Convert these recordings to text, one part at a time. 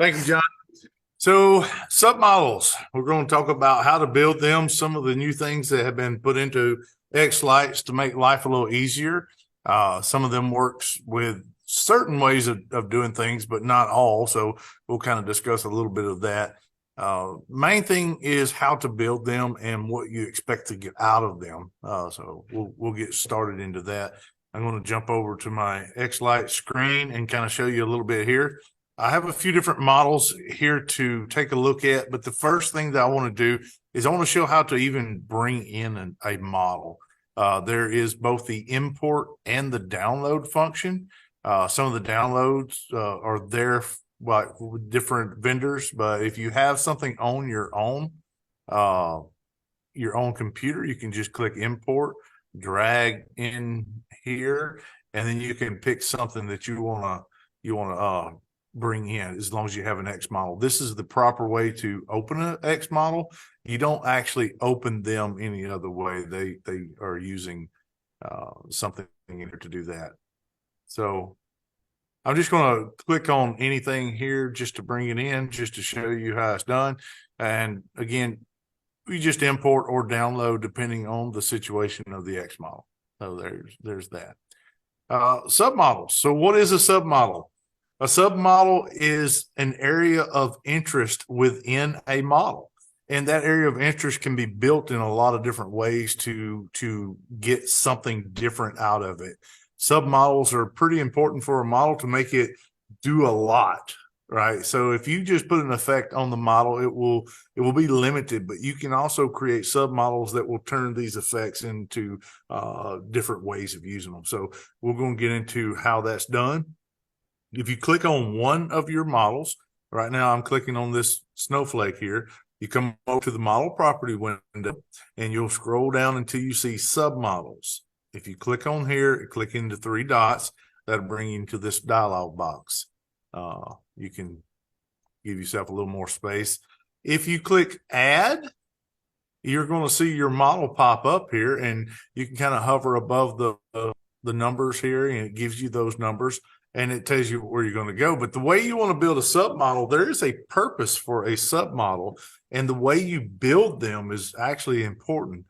Thank you, John. So, submodels, we're going to talk about how to build them, some of the new things that have been put into xLights to make life a little easier. Some of them works with certain ways of doing things, but not all. So, we'll kind of discuss a little bit of that. Main thing is how to build them and what you expect to get out of them. So, we'll get started into that. I'm going to jump over to my xLights screen and kind of show you a little bit here. I have a few different models here to take a look at, but the first thing that I want to do is I want to show how to even bring in a model. There is both the import and the download function. Some of the downloads are there with different vendors, but if you have something on your own computer, you can just click import, drag in here, and then you can pick something that you want to bring in as long as you have an X model. This is the proper way to open an X model. You don't actually open them any other way. They are using something in here to do that. So I'm just going to click on anything here just to bring it in, just to show you how it's done. And again, you just import or download depending on the situation of the X model. So there's that. Submodels. So what is a submodel? A submodel is an area of interest within a model. And that area of interest can be built in a lot of different ways to get something different out of it. Submodels are pretty important for a model to make it do a lot, right? So if you just put an effect on the model, it will be limited, but you can also create submodels that will turn these effects into different ways of using them. So we're going to get into how that's done. If you click on one of your models, right now I'm clicking on this snowflake here, you come over to the model property window and you'll scroll down until you see submodels. If you click on here, click into three dots, that'll bring you into this dialog box. You can give yourself a little more space. If you click add, you're going to see your model pop up here, and you can kind of hover above the numbers here, and it gives you those numbers. And it tells you where you're going to go. But the way you want to build a submodel, there is a purpose for a submodel, and the way you build them is actually important.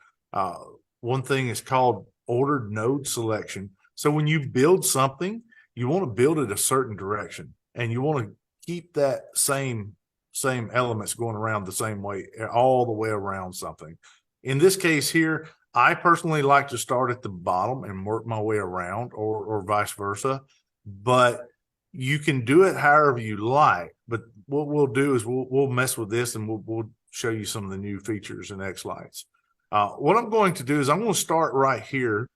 One thing is called ordered node selection. So when you build something, you want to build it a certain direction, and you want to keep that same elements going around the same way all the way around something. In this case here, I personally like to start at the bottom and work my way around, or vice versa. But you can do it however you like. But what we'll do is we'll mess with this, and we'll show you some of the new features in xLights. What I'm going to do is I'm going to start right here,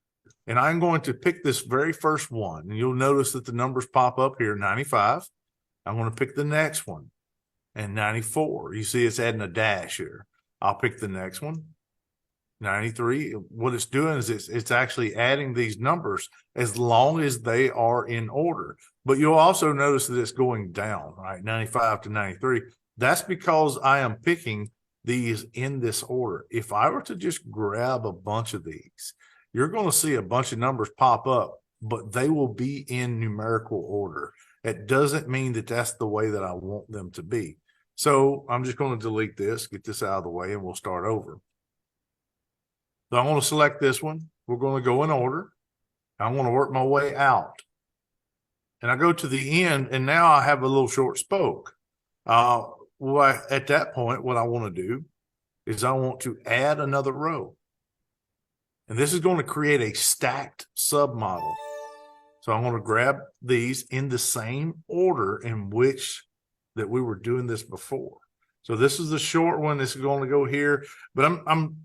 and I'm going to pick this very first one. And you'll notice that the numbers pop up here, 95. I'm going to pick the next one, and 94. You see it's adding a dash here. I'll pick the next one, 93. What it's doing is it's actually adding these numbers as long as they are in order. But you'll also notice that it's going down, right? 95 to 93. That's because I am picking these in this order. If I were to just grab a bunch of these, you're going to see a bunch of numbers pop up, but they will be in numerical order. It doesn't mean that that's the way that I want them to be. So I'm just going to delete this, get this out of the way, and we'll start over. So I'm going to select this one. We're going to go in order. I want to work my way out. And I go to the end, and now I have a little short spoke. At that point, what I want to do is I want to add another row. And this is going to create a stacked submodel. So I'm going to grab these in the same order in which that we were doing this before. So this is the short one. This is going to go here, but I'm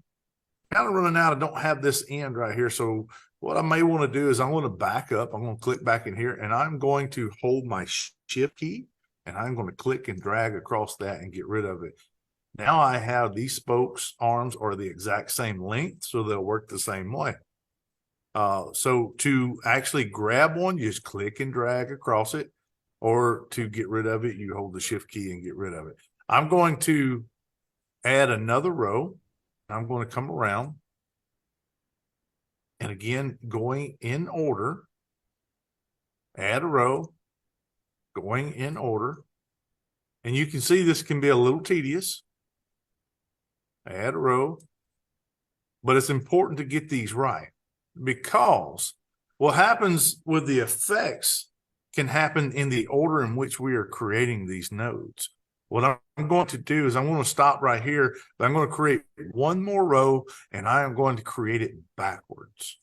kind of running out. I don't have this end right here. So what I may want to do is I'm going to back up. I'm going to click back in here, and I'm going to hold my shift key, and I'm going to click and drag across that and get rid of it. Now I have these spokes arms are the exact same length, so they'll work the same way. So to actually grab one, you just click and drag across it, or to get rid of it, you hold the shift key and get rid of it. I'm going to add another row. I'm going to come around, and again, going in order, add a row, going in order, And you can see this can be a little tedious. Add a row. But it's important to get these right, because what happens with the effects can happen in the order in which we are creating these nodes. What I'm going to do is I'm going to stop right here. I'm going to create one more row, and I am going to create it backwards.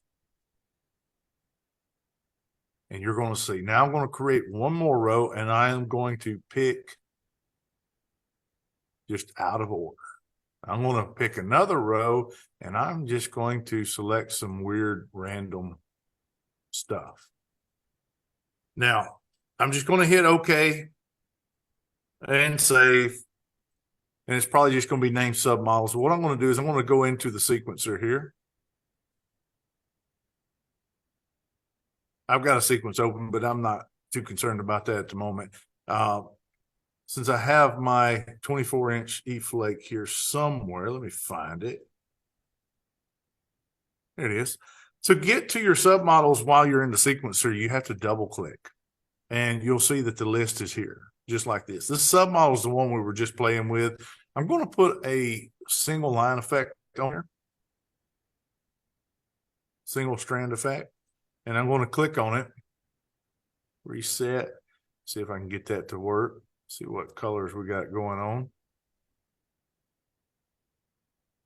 And you're going to see. Now I'm going to create one more row, and I am going to pick just out of order. I'm going to pick another row, and I'm just going to select some weird random stuff. Now, I'm just going to hit OK and save. And it's probably just going to be named submodels. So what I'm going to do is I'm going to go into the sequencer here. I've got a sequence open, but I'm not too concerned about that at the moment. Since I have my 24-inch E-flake here somewhere, let me find it. There it is. To get to your submodels while you're in the sequencer, you have to double click, and you'll see that the list is here, just like this. This submodel is the one we were just playing with. I'm going to put a single line effect on here, single strand effect, and I'm going to click on it, reset, see if I can get that to work. See what colors we got going on.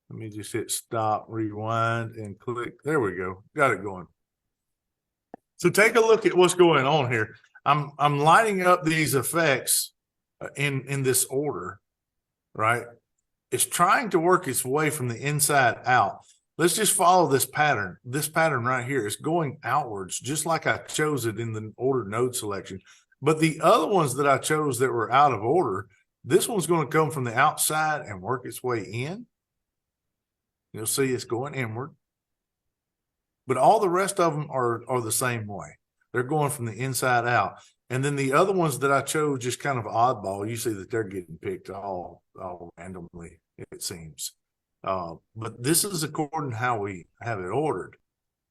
Let me just hit stop, rewind, and click. There we go. Got it going. So take a look at what's going on here. I'm lining up these effects in this order, right? It's trying to work its way from the inside out. Let's just follow this pattern. This pattern right here is going outwards, just like I chose it in the ordered node selection. But the other ones that I chose that were out of order, this one's going to come from the outside and work its way in. You'll see it's going inward. But all the rest of them are the same way. They're going from the inside out. And then the other ones that I chose just kind of oddball, you see that they're getting picked all randomly, it seems. But this is according to how we have it ordered.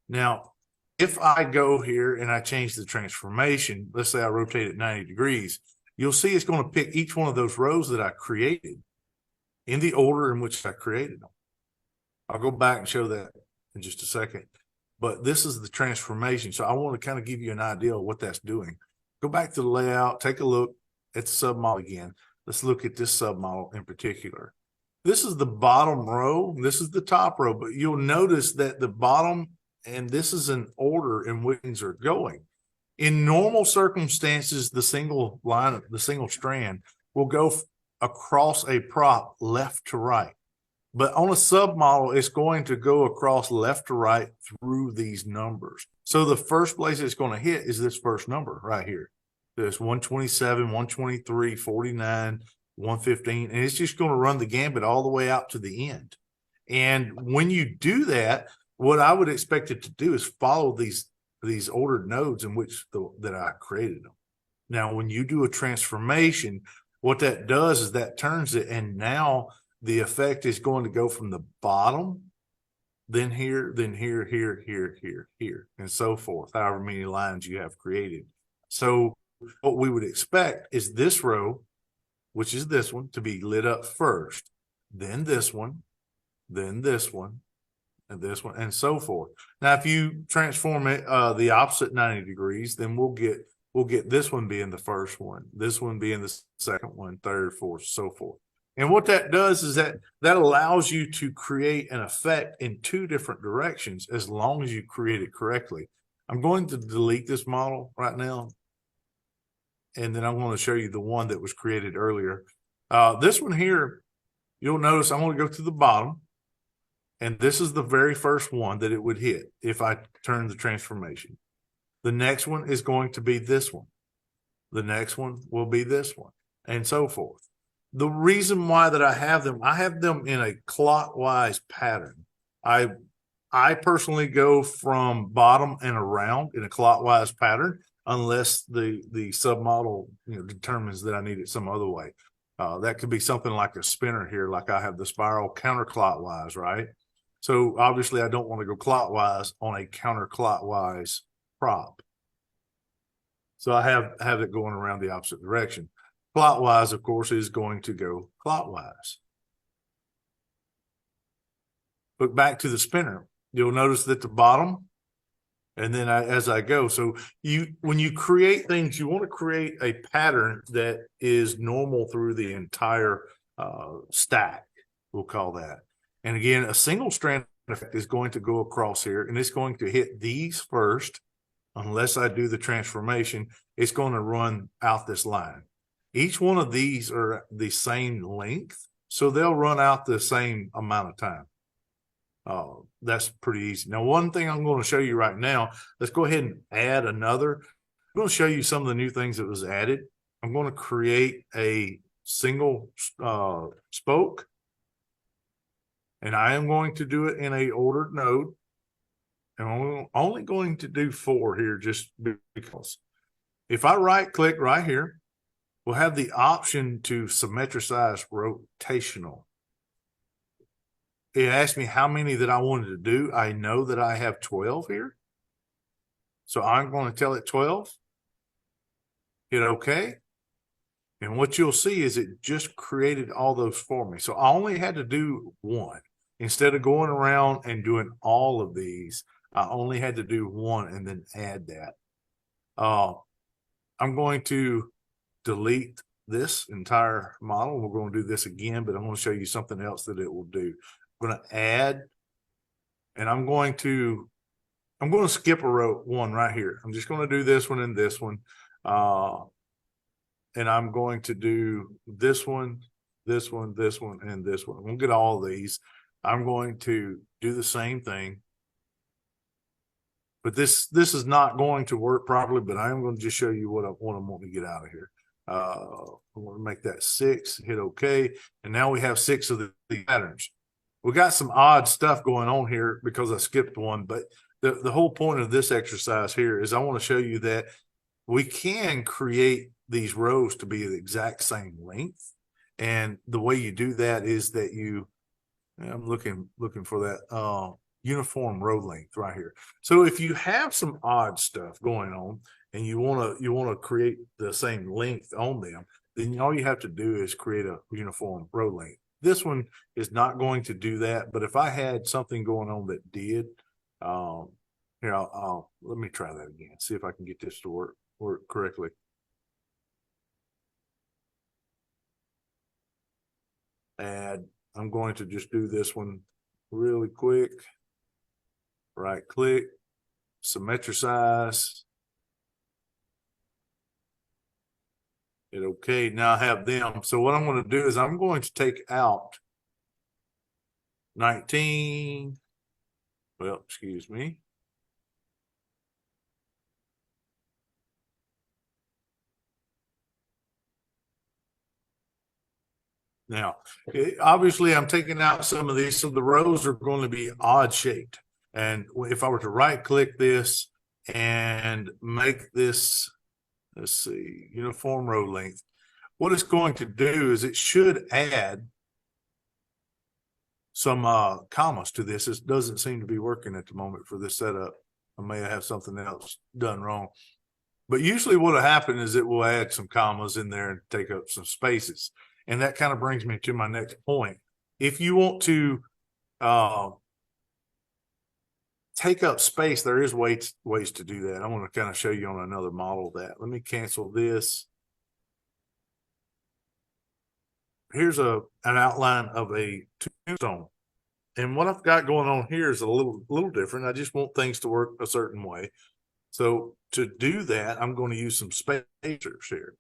Now, if I go here and I change the transformation, let's say I rotate it 90 degrees, you'll see it's going to pick each one of those rows that I created in the order in which I created them. I'll go back and show that in just a second. But this is the transformation. So I want to kind of give you an idea of what that's doing. Go back to the layout, take a look at the submodel again. Let's look at this submodel in particular. This is the bottom row. This is the top row, but you'll notice that the bottom, and this is an order in which things are going. In normal circumstances, the single line, the single strand will go across a prop left to right. But on a submodel, it's going to go across left to right through these numbers. So the first place it's going to hit is this first number right here. There's 127, 123, 49, 115, and it's just going to run the gambit all the way out to the end. And when you do that, what I would expect it to do is follow these ordered nodes in which that I created them. Now, when you do a transformation, what that does is that turns it, and now the effect is going to go from the bottom, then here, here, here, and so forth, however many lines you have created. So what we would expect is this row, which is this one, to be lit up first, then this one, then this one, and this one, and so forth. Now, if you transform it the opposite 90 degrees, then we'll get this one being the first one, this one being the second one, third, fourth, so forth. And what that does is that allows you to create an effect in two different directions as long as you create it correctly. I'm going to delete this model right now, and then I'm going to show you the one that was created earlier. This one here, you'll notice I'm going to go to the bottom, and this is the very first one that it would hit if I turn the transformation. The next one is going to be this one. The next one will be this one, and so forth. The reason why that I have them in a clockwise pattern. I personally go from bottom and around in a clockwise pattern, unless the submodel determines that I need it some other way. That could be something like a spinner here, like I have the spiral counterclockwise, right? So obviously I don't want to go clockwise on a counterclockwise prop. So I have it going around the opposite direction. clockwise, of course, is going to go clockwise. Look back to the spinner. You'll notice that the bottom, and then as I go. So when you create things, you want to create a pattern that is normal through the entire stack, we'll call that. And again, a single strand effect is going to go across here, and it's going to hit these first. Unless I do the transformation, it's going to run out this line. Each one of these are the same length, so they'll run out the same amount of time. That's pretty easy. Now, one thing I'm going to show you right now, let's go ahead and add another. I'm going to show you some of the new things that was added. I'm going to create a single spoke, and I am going to do it in a ordered node. And I'm only going to do 4 here just because. If I right click right here, we'll have the option to symmetricize rotational. It asked me how many that I wanted to do. I know that I have 12 here. So I'm going to tell it 12. Hit OK. And what you'll see is it just created all those for me. So I only had to do 1. Instead of going around and doing all of these, I only had to do 1 and then add that. I'm going to delete this entire model. We're going to do this again, but I'm going to show you something else that it will do. I'm going to add, and I'm going to skip a row 1 right here. I'm just going to do this one and this one. And I'm going to do this one, this one, this one, and this one. We'll get all of these. I'm going to do the same thing. But this is not going to work properly, but I am going to just show you what I'm wanting to get out of here. I want to make that 6, hit OK. And now we have 6 of the patterns. We got some odd stuff going on here because I skipped one, but the whole point of this exercise here is I want to show you that we can create these rows to be the exact same length. And the way you do that is that I'm looking for that uniform row length right here. So if you have some odd stuff going on and you want to create the same length on them, then all you have to do is create a uniform row length. This one is not going to do that, but if I had something going on that did, here, let me try that again. See if I can get this to work correctly. Add. I'm going to just do this one really quick. Right click, symmetricize. Hit OK. Now I have them. So what I'm going to do is I'm going to take out 19. Well, excuse me. Now, obviously, I'm taking out some of these, so the rows are going to be odd shaped. And if I were to right click this and make this, let's see, uniform row length, what it's going to do is it should add some commas to this. It doesn't seem to be working at the moment for this setup. I may have something else done wrong. But usually what will happen is it will add some commas in there and take up some spaces. And that kind of brings me to my next point. If you want to take up space, there is ways to do that. I want to kind of show you on another model that. Let me cancel this. Here's an outline of a tombstone. And what I've got going on here is a little different. I just want things to work a certain way. So to do that, I'm going to use some spacers here.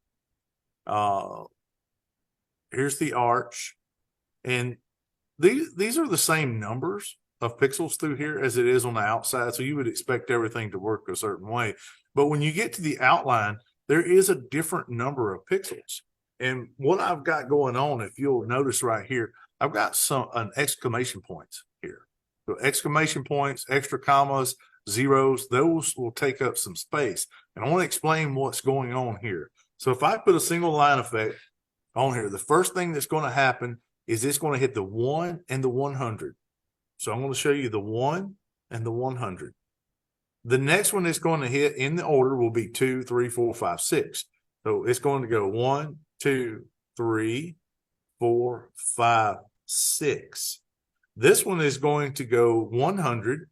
Here's the arch, and these are the same numbers of pixels through here as it is on the outside, so you would expect everything to work a certain way. But when you get to the outline, there is a different number of pixels. And what I've got going on, if you'll notice right here, I've got an exclamation points here. So exclamation points, extra commas, zeros, those will take up some space. And I want to explain what's going on here. So if I put a single line effect on here, the first thing that's going to happen is it's going to hit the 1 and the 100. So I'm going to show you the 1 and the 100. The next one it's going to hit in the order will be 2, 3, 4, 5, 6. So it's going to go 1, 2, 3, 4, 5, 6. This one is going to go 100,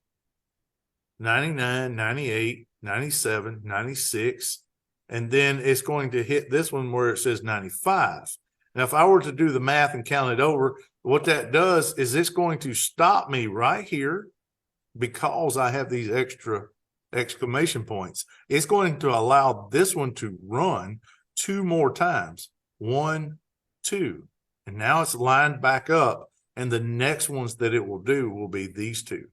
99, 98, 97, 96, and then it's going to hit this one where it says 95. Now, if I were to do the math and count it over, what that does is it's going to stop me right here because I have these extra exclamation points. It's going to allow this one to run 2 more times. 1, 2. And now it's lined back up, and the next ones that it will do will be these 2.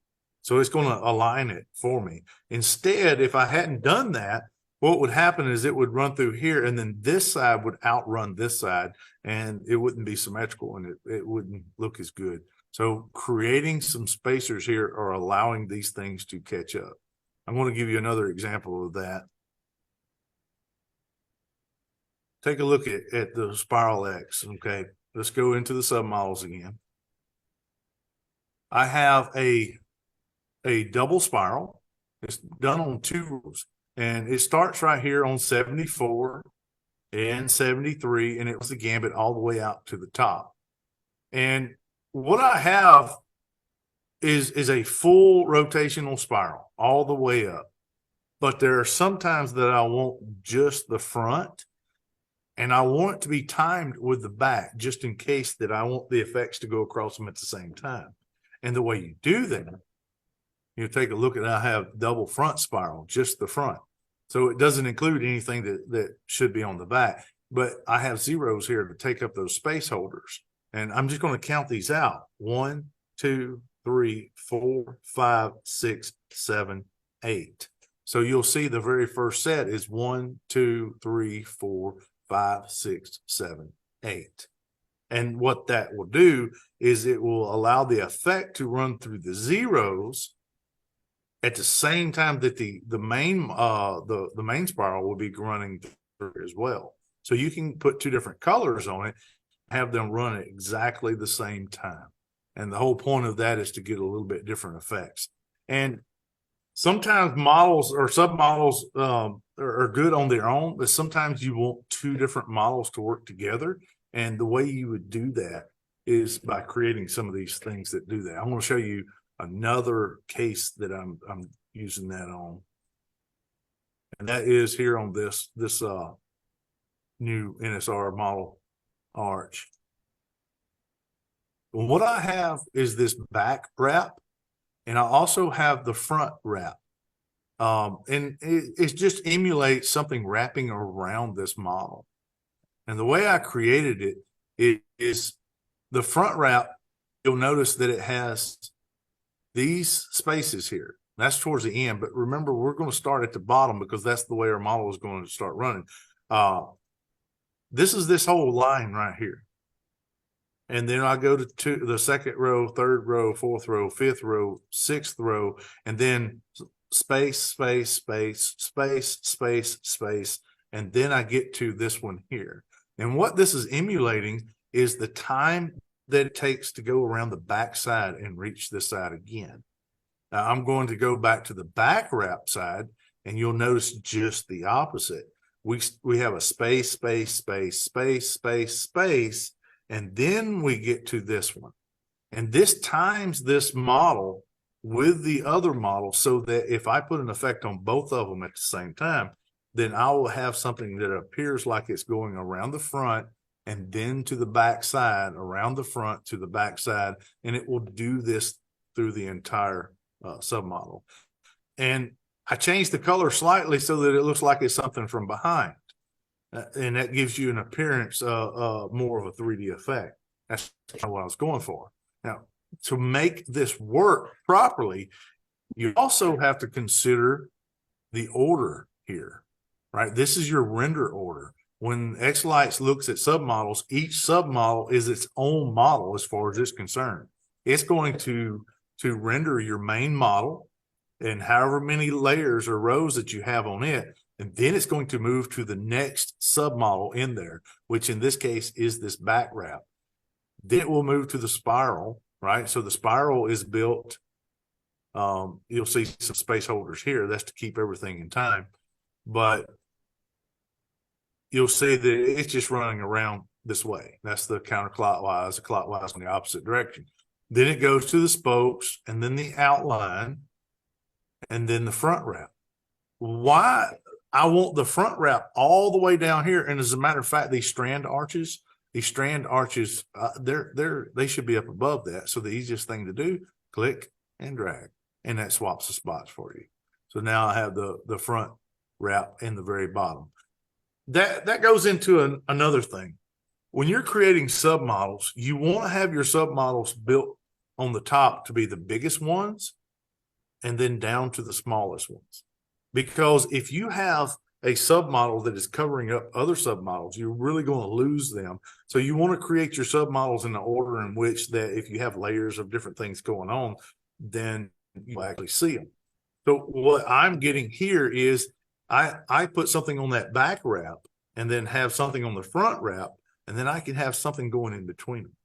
So it's going to align it for me. Instead, if I hadn't done that, what would happen is it would run through here, and then this side would outrun this side, and it wouldn't be symmetrical, and it wouldn't look as good. So creating some spacers here are allowing these things to catch up. I'm going to give you another example of that. Take a look at the spiral X. Okay, let's go into the submodels again. I have a double spiral. It's done on 2 rows, and it starts right here on 74 and 73, and it was the gambit all the way out to the top. And what I have is a full rotational spiral all the way up. But there are some times that I want just the front, and I want it to be timed with the back just in case that I want the effects to go across them at the same time. And the way you do that, you take a look at, I have double front spiral, just the front. So it doesn't include anything that should be on the back, but I have zeros here to take up those space holders. And I'm just going to count these out. 1, 2, 3, 4, 5, 6, 7, 8. So you'll see the very first set is 1, 2, 3, 4, 5, 6, 7, 8. And what that will do is it will allow the effect to run through the zeros at the same time that the main spiral will be running through as well. So you can put 2 different colors on it, have them run at exactly the same time. And the whole point of that is to get a little bit different effects. And sometimes models or submodels are good on their own, but sometimes you want 2 different models to work together. And the way you would do that is by creating some of these things that do that. I'm going to show you another case that I'm using that on. And that is here on this new NSR model arch. What I have is this back wrap, and I also have the front wrap. And it just emulates something wrapping around this model. And the way I created it is the front wrap. You'll notice that it has these spaces here. That's towards the end, but remember, we're going to start at the bottom because that's the way our model is going to start running. This is this whole line right here. And then I go to the second row, third row, fourth row, fifth row, sixth row, and then space, space, space, space, space, space, and then I get to this one here. And what this is emulating is the time that it takes to go around the back side and reach this side again. Now I'm going to go back to the back wrap side, and you'll notice just the opposite. We have a space, space, space, space, space, space, and then we get to this one. And this times this model with the other model so that if I put an effect on both of them at the same time, then I will have something that appears like it's going around the front and then to the back side, around the front to the back side, and it will do this through the entire submodel. And I changed the color slightly so that it looks like it's something from behind. And that gives you an appearance more of a 3D effect. That's kind of what I was going for. Now, to make this work properly, you also have to consider the order here, right? This is your render order. When xLights looks at submodels, each submodel is its own model as far as it's concerned. It's going to render your main model and however many layers or rows that you have on it, and then it's going to move to the next submodel in there, which in this case is this back wrap. Then it will move to the spiral, right? So the spiral is built, you'll see some space holders here. That's to keep everything in time. But you'll see that it's just running around this way. That's the counterclockwise, the clockwise in the opposite direction. Then it goes to the spokes, and then the outline, and then the front wrap. Why I want the front wrap all the way down here. And as a matter of fact, these strand arches, they should be up above that. So the easiest thing to do, click and drag, and that swaps the spots for you. So now I have the front wrap in the very bottom. That goes into another thing. When you're creating submodels, you want to have your submodels built on the top to be the biggest ones and then down to the smallest ones. Because if you have a submodel that is covering up other submodels, you're really going to lose them. So you want to create your submodels in the order in which that if you have layers of different things going on, then you actually see them. So what I'm getting here is I put something on that back wrap and then have something on the front wrap, and then I can have something going in between them.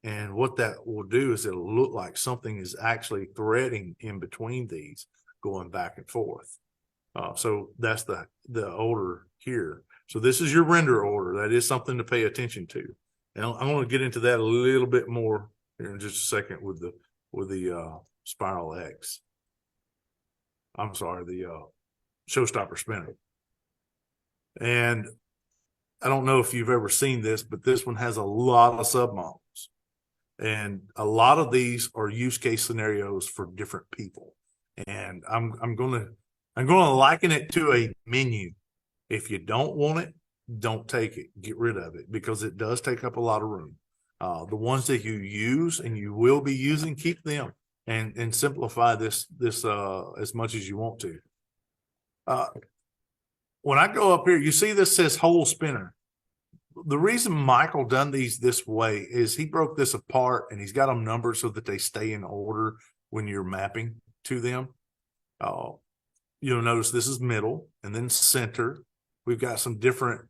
And what that will do is it'll look like something is actually threading in between these, going back and forth. So that's the order here. So this is your render order. That is something to pay attention to. And I'm going to get into that a little bit more here in just a second with the Spiral X. I'm sorry, the Showstopper spinner. And I don't know if you've ever seen this, but this one has a lot of submodels. And a lot of these are use case scenarios for different people. And I'm going to liken it to a menu. If you don't want it, don't take it. Get rid of it, because it does take up a lot of room. The ones that you use and you will be using, keep them and simplify this as much as you want to. When I go up here, you see this says whole spinner. The reason Michael done these this way is he broke this apart and he's got them numbered so that they stay in order when you're mapping to them. You'll notice this is middle and then center. We've got some different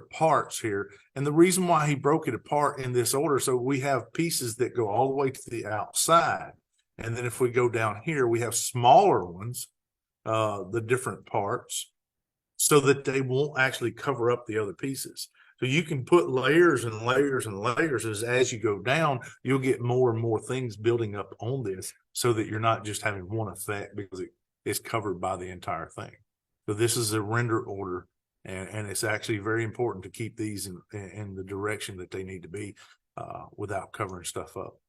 parts here. And the reason why he broke it apart in this order, so we have pieces that go all the way to the outside. And then if we go down here, we have smaller ones, the different parts, so that they won't actually cover up the other pieces. So you can put layers and layers and layers as you go down, you'll get more and more things building up on this so that you're not just having one effect because it is covered by the entire thing. So this is a render order, and it's actually very important to keep these in the direction that they need to be without covering stuff up.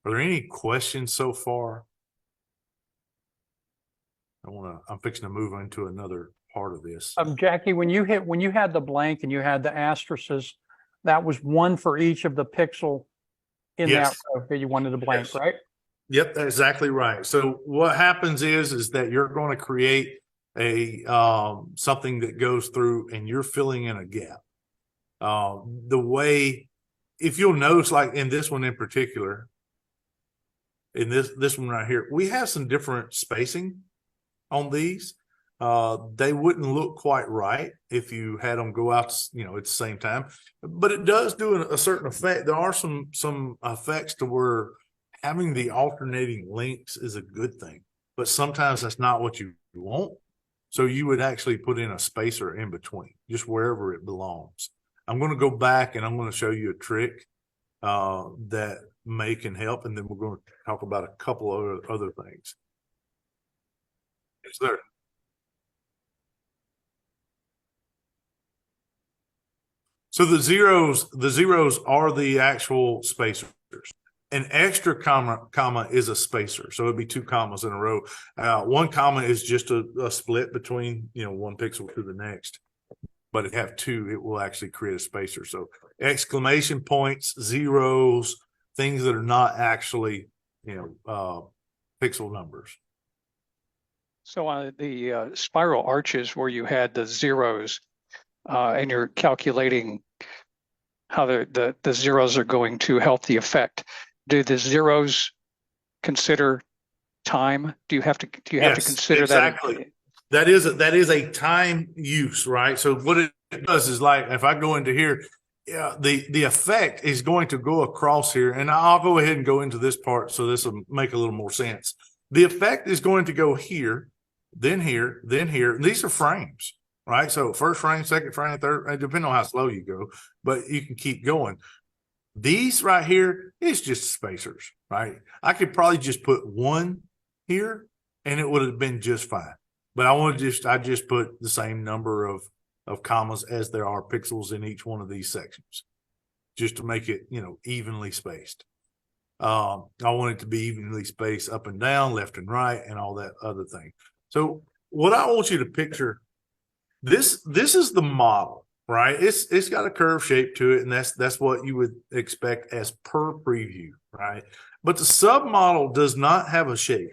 Are there any questions so far? I'm fixing to move into another part of this. Jackie, when you had the blank and you had the asterisks, that was one for each of the pixel in that row that you wanted to blank, right? Yep, that's exactly right. So what happens is that you're going to create a something that goes through and you're filling in a gap. The way, if you'll notice, like in this one in particular, in this one right here, we have some different spacing on these. They wouldn't look quite right if you had them go out, at the same time, but it does do a certain effect. There are some effects to where having the alternating links is a good thing, but sometimes that's not what you want. So you would actually put in a spacer in between, just wherever it belongs. I'm going to go back and I'm going to show you a trick that can help, and then we're going to talk about a couple of other things. It's there. So the zeros are the actual spacers. An extra comma is a spacer. So it'd be two commas in a row. One comma is just a split between, one pixel to the next. But if you have two, it will actually create a spacer. So exclamation points, zeros, things that are not actually, pixel numbers. So on the spiral arches where you had the zeros, and you're calculating how the zeros are going to help the effect, do the zeros consider time? Do you have to consider exactly. that? That is a time use, right? So what it does is, like, if I go into here, the effect is going to go across here, and I'll go ahead and go into this part so this will make a little more sense. The effect is going to go here, then here, then here. These are frames. right? So first frame, second frame, third, depending on how slow you go, but you can keep going. These right here is just spacers, right? I could probably just put one here and it would have been just fine. But I just put the same number of commas as there are pixels in each one of these sections, just to make it, evenly spaced. I want it to be evenly spaced up and down, left and right, and all that other thing. So what I want you to picture, this is the model, right? It's got a curved shape to it, and that's what you would expect as per preview, right? But the submodel does not have a shape.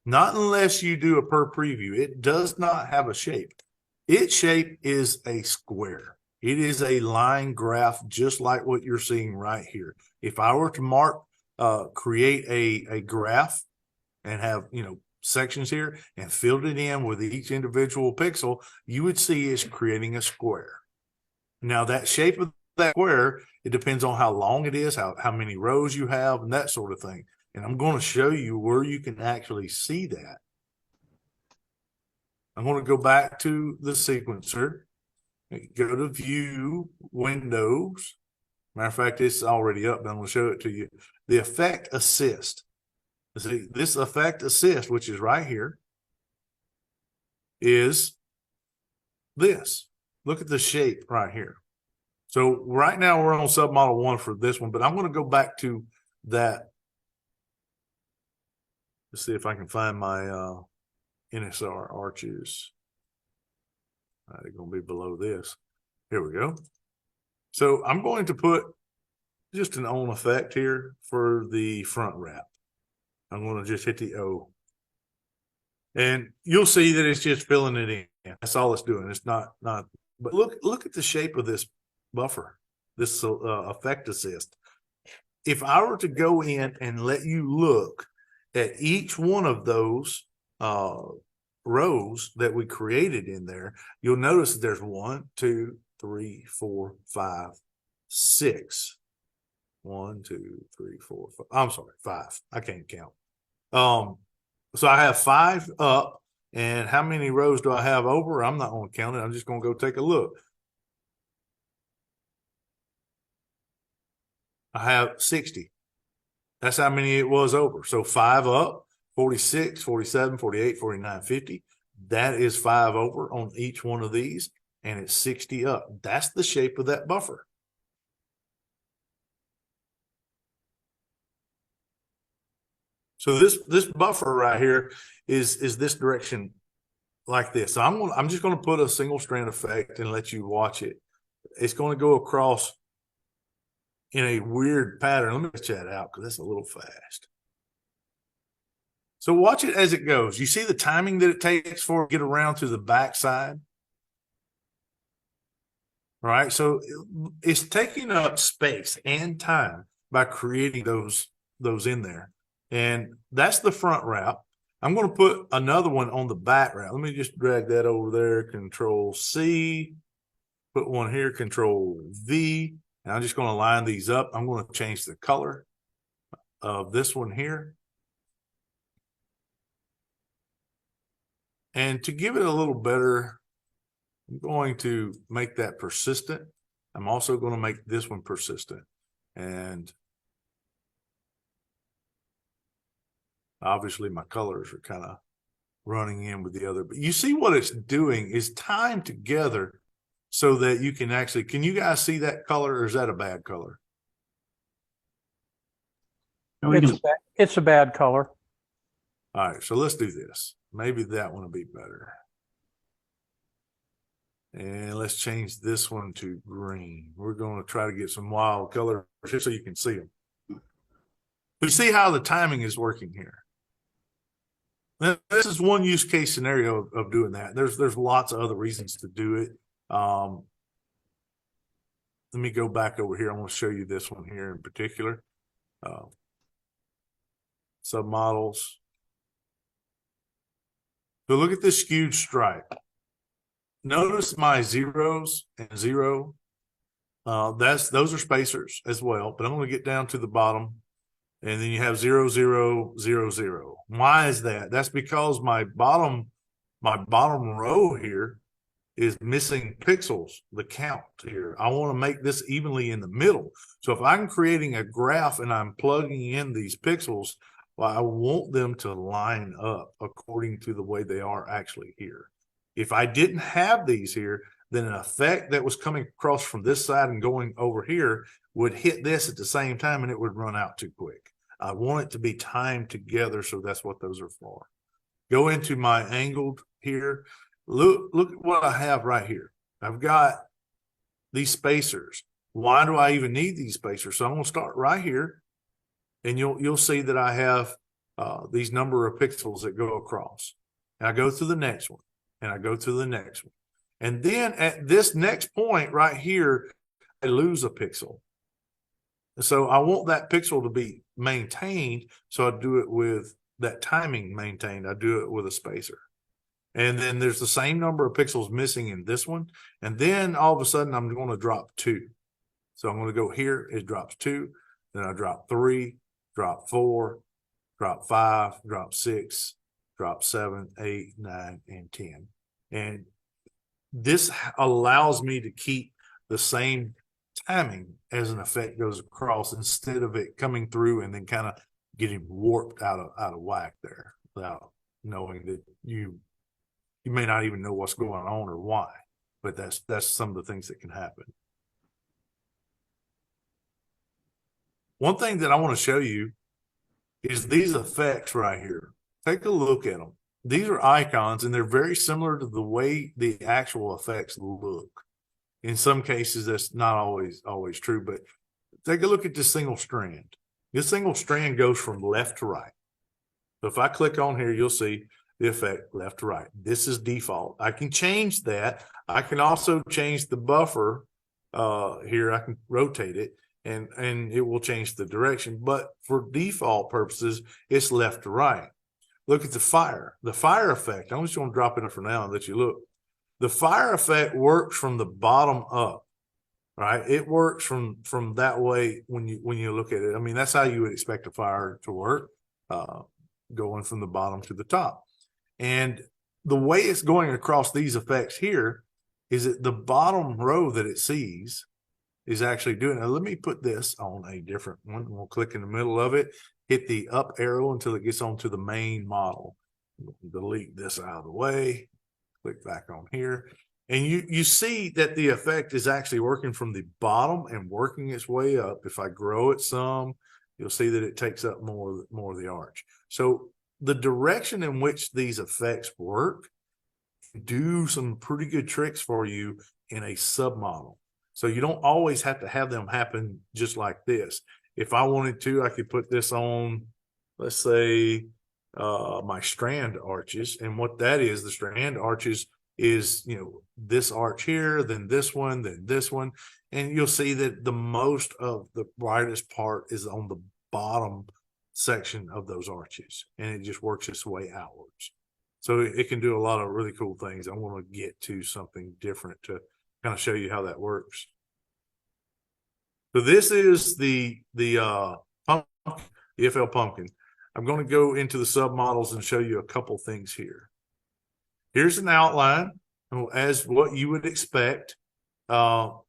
Not unless you do a per preview. It does not have a shape. Its shape is a square. It is a line graph, just like what you're seeing right here. If I were to create a graph and have, sections here and filled it in with each individual pixel, you would see it's creating a square. Now that shape of that square, it depends on how long it is, how many rows you have, and that sort of thing. And I'm going to show you where you can actually see that. I'm going to go back to the sequencer, go to View, Windows. Matter of fact, it's already up, but I'm going to show it to you. The Effect Assist. See, this Effect Assist, which is right here, is this. Look at the shape right here. So right now we're on submodel 1 for this one, but I'm going to go back to that. Let's see if I can find my NSR arches. They're going to be below this. Here we go. So I'm going to put just an on effect here for the front wrap. I'm going to just hit the O. And you'll see that it's just filling it in. That's all it's doing. It's not, but look at the shape of this buffer, this effect assist. If I were to go in and let you look at each one of those rows that we created in there, you'll notice that there's 1, 2, 3, 4, 5, 6. 1, 2, 3, 4, 5. I'm sorry, 5. I can't count. So I have 5 up, and how many rows do I have over? I'm not going to count it. I'm just going to go take a look. I have 60. That's how many it was over. So 5 up, 46, 47, 48, 49, 50. That is 5 over on each one of these, and it's 60 up. That's the shape of that buffer. So this buffer right here is this direction like this. So I'm just going to put a single strand effect and let you watch it. It's going to go across in a weird pattern. Let me get that out because that's a little fast. So watch it as it goes. You see the timing that it takes for it to get around to the back side? Right? So it's taking up space and time by creating those in there. And that's the front wrap. I'm going to put another one on the back wrap. Let me just drag that over there. Control C. Put one here. Control V. And I'm just going to line these up. I'm going to change the color of this one here. And to give it a little better, I'm going to make that persistent. I'm also going to make this one persistent. And obviously my colors are kind of running in with the other, but you see what it's doing is tying together so that you can actually, can you guys see that color, or is that a bad color? No, it's a bad color. All right, so let's do this. Maybe that one will be better. And let's change this one to green. We're going to try to get some wild color just so you can see them. You see how the timing is working here. This is one use case scenario of doing that. There's lots of other reasons to do it. Let me go back over here. I'm going to show you this one here in particular. Submodels. So look at this skewed stripe. Notice my zeros and 0. Those are spacers as well, but I'm going to get down to the bottom. And then you have 0, 0, 0, 0. Why is that? That's because my bottom row here is missing pixels, the count here. I want to make this evenly in the middle. So if I'm creating a graph and I'm plugging in these pixels, well, I want them to line up according to the way they are actually here. If I didn't have these here, then an effect that was coming across from this side and going over here would hit this at the same time and it would run out too quick. I want it to be timed together, so that's what those are for. Go into my angled here. Look at what I have right here. I've got these spacers. Why do I even need these spacers? So I'm going to start right here, and you'll see that I have these number of pixels that go across. And I go to the next one, and I go to the next one. And then at this next point right here, I lose a pixel. So I want that pixel to be maintained, so I do it with that timing maintained. I do it with a spacer. And then there's the same number of pixels missing in this one. And then all of a sudden, I'm going to drop 2. So I'm going to go here. It drops 2. Then I drop 3, drop 4, drop 5, drop 6, drop 7, 8, 9, and 10. And this allows me to keep the same timing as an effect goes across, instead of it coming through and then kind of getting warped out of whack there without knowing that you may not even know what's going on or why. But that's some of the things that can happen. One thing that I want to show you is these effects right here. Take a look at them. These are icons, and they're very similar to the way the actual effects look. In some cases, that's not always true, but take a look at this single strand. This single strand goes from left to right. So if I click on here, you'll see the effect left to right. This is default. I can change that. I can also change the buffer here. I can rotate it, and it will change the direction. But for default purposes, it's left to right. Look at the fire effect. I'm just going to drop it in for now and let you look. The fire effect works from the bottom up, right? It works from that way when you look at it. I mean, that's how you would expect a fire to work, going from the bottom to the top. And the way it's going across these effects here is that the bottom row that it sees is actually doing it. Now, let me put this on a different one. We'll click in the middle of it, hit the up arrow until it gets onto the main model. Delete this out of the way. Click back on here. And you see that the effect is actually working from the bottom and working its way up. If I grow it some, you'll see that it takes up more of the arch. So the direction in which these effects work do some pretty good tricks for you in a submodel. So you don't always have to have them happen just like this. If I wanted to, I could put this on, let's say, my strand arches. And what that is, the strand arches is, this arch here, then this one, then this one. And you'll see that the most of the brightest part is on the bottom section of those arches, and it just works its way outwards. So it can do a lot of really cool things. I want to get to something different to kind of show you how that works. So this is the pumpkin, the EFL pumpkin. I'm going to go into the submodels and show you a couple things here. Here's an outline as what you would expect. Some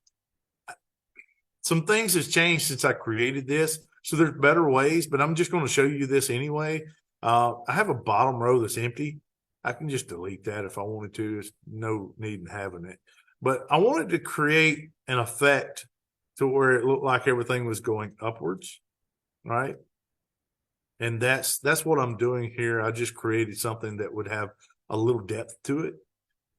things has changed since I created this. So there's better ways, but I'm just going to show you this anyway. I have a bottom row that's empty. I can just delete that if I wanted to. There's no need in having it. But I wanted to create an effect to where it looked like everything was going upwards, right? And that's what I'm doing here. I just created something that would have a little depth to it.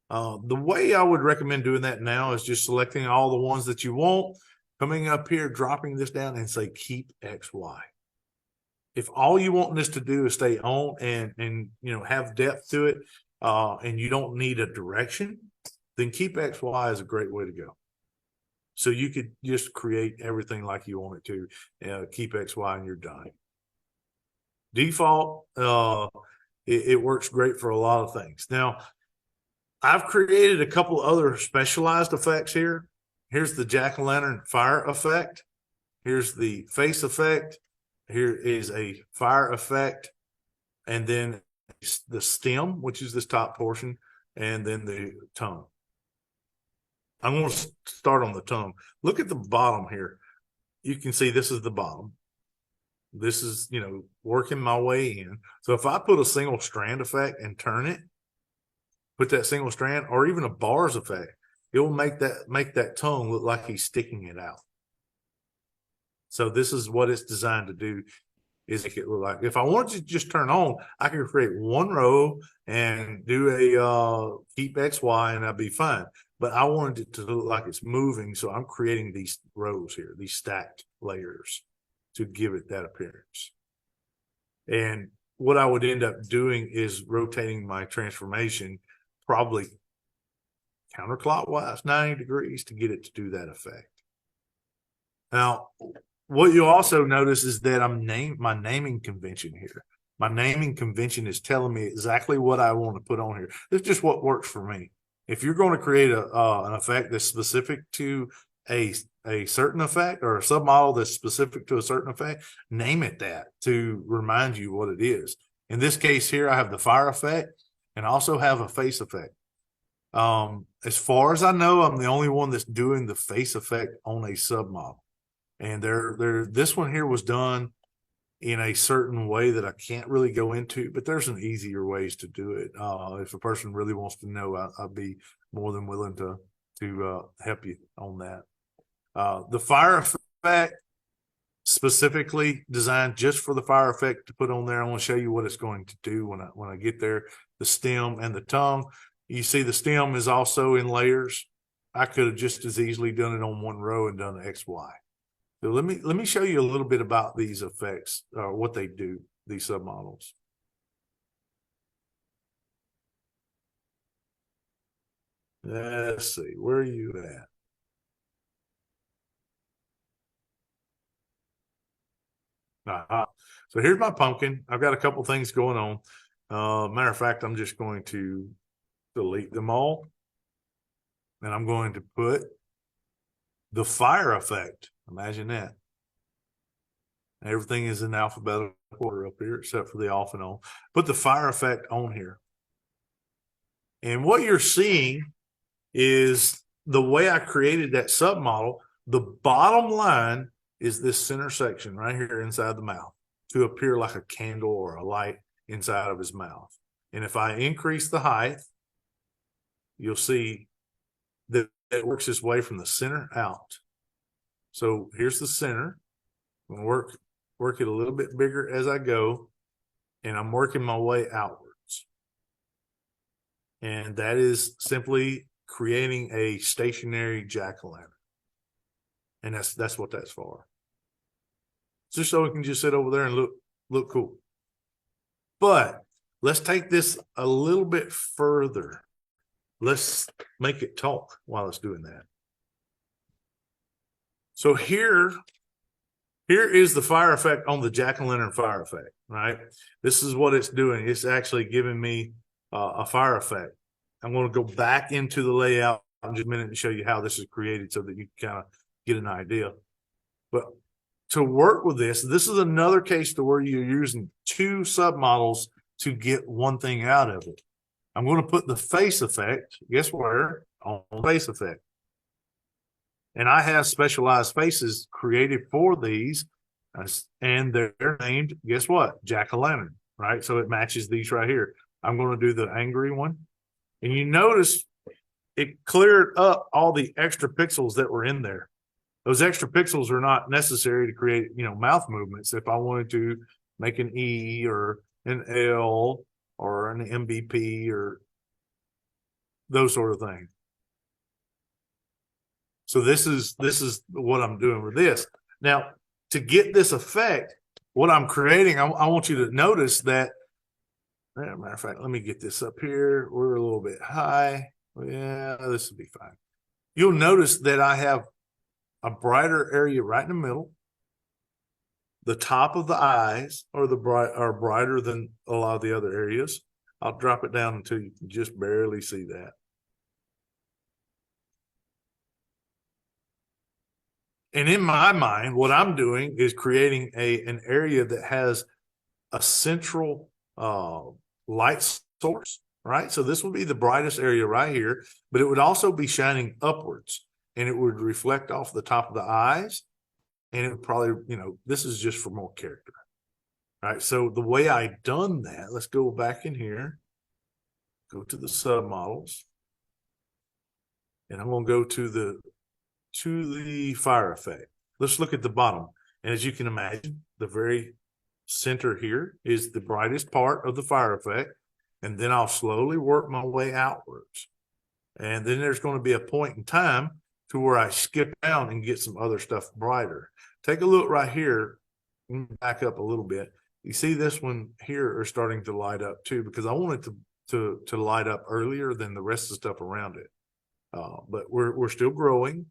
The way I would recommend doing that now is just selecting all the ones that you want, coming up here, dropping this down and say keep XY. If all you want this to do is stay on and have depth to it, and you don't need a direction, then keep XY is a great way to go. So you could just create everything like you want it to, keep XY and you're done. Default, it works great for a lot of things. Now, I've created a couple other specialized effects here. Here's the jack-o'-lantern fire effect. Here's the face effect. Here is a fire effect. And then the stem, which is this top portion, and then the tongue. I'm going to start on the tongue. Look at the bottom here. You can see this is the bottom. This is, you know, working my way in. So if I put a single strand effect and turn it, put that single strand or even a bars effect, it will make that tongue look like he's sticking it out. So this is what it's designed to do, is make it look like, if I wanted to just turn on, I could create one row and do a keep XY and that'd be fine. But I wanted it to look like it's moving. So I'm creating these rows here, these stacked layers to give it that appearance. And what I would end up doing is rotating my transformation probably counterclockwise 90 degrees to get it to do that effect. Now, what you also notice is that my naming convention here. My naming convention is telling me exactly what I want to put on here. It's just what works for me. If you're going to create an effect that's specific to a certain effect or a submodel that's specific to a certain effect, name it that to remind you what it is. In this case here, I have the fire effect and I also have a face effect. As far as I know, I'm the only one that's doing the face effect on a submodel. And this one here was done in a certain way that I can't really go into, but there's some easier ways to do it. If a person really wants to know, I'd be more than willing to help you on that. The fire effect, specifically designed just for the fire effect to put on there. I want to show you what it's going to do when I get there. The stem and the tongue. You see the stem is also in layers. I could have just as easily done it on one row and done XY. So let me show you a little bit about these effects, what they do, these submodels. Let's see, where are you at? So here's my pumpkin. I've got a couple things going on. Matter of fact, I'm just going to delete them all. And I'm going to put the fire effect. Imagine that. Everything is in alphabetical order up here, except for the off and on. Put the fire effect on here. And what you're seeing is the way I created that submodel. The bottom line is this center section right here inside the mouth to appear like a candle or a light inside of his mouth. And if I increase the height, you'll see that it works its way from the center out. So here's the center. I'm going to work it a little bit bigger as I go, and I'm working my way outwards. And that is simply creating a stationary jack-o'-lantern. And that's what that's for. Just so it can just sit over there and look cool. But let's take this a little bit further. Let's make it talk while it's doing that. So here is the fire effect on the jack-o'-lantern fire effect, right? This is what it's doing. It's actually giving me a fire effect. I'm going to go back into the layout in just a minute and show you how this is created so that you can kind of get an idea. But to work with this is another case to where you're using two submodels to get one thing out of it. I'm going to put the face effect, guess where? On the face effect. And I have specialized faces created for these, and they're named, guess what? Jack-o'-lantern, right? So it matches these right here. I'm going to do the angry one. And you notice it cleared up all the extra pixels that were in there. Those extra pixels are not necessary to create, mouth movements. If I wanted to make an E or an L or an MVP or those sort of things. So this is what I'm doing with this. Now, to get this effect, what I'm creating, I want you to notice that, matter of fact, let me get this up here. We're a little bit high. Yeah, this will be fine. You'll notice that I have a brighter area right in the middle. The top of the eyes are brighter than a lot of the other areas. I'll drop it down until you can just barely see that. And in my mind, what I'm doing is creating an area that has a central light source right? So this would be the brightest area right here, but it would also be shining upwards, and it would reflect off the top of the eyes. And it would probably, this is just for more character. All right. So the way I done that, let's go back in here, go to the submodels, and I'm going to go to the fire effect. Let's look at the bottom. And as you can imagine, the very center here is the brightest part of the fire effect. And then I'll slowly work my way outwards. And then there's going to be a point in time to where I skip down and get some other stuff brighter. Take a look right here. Back up a little bit. You see this one here are starting to light up too, because I want it to light up earlier than the rest of the stuff around it. But we're still growing.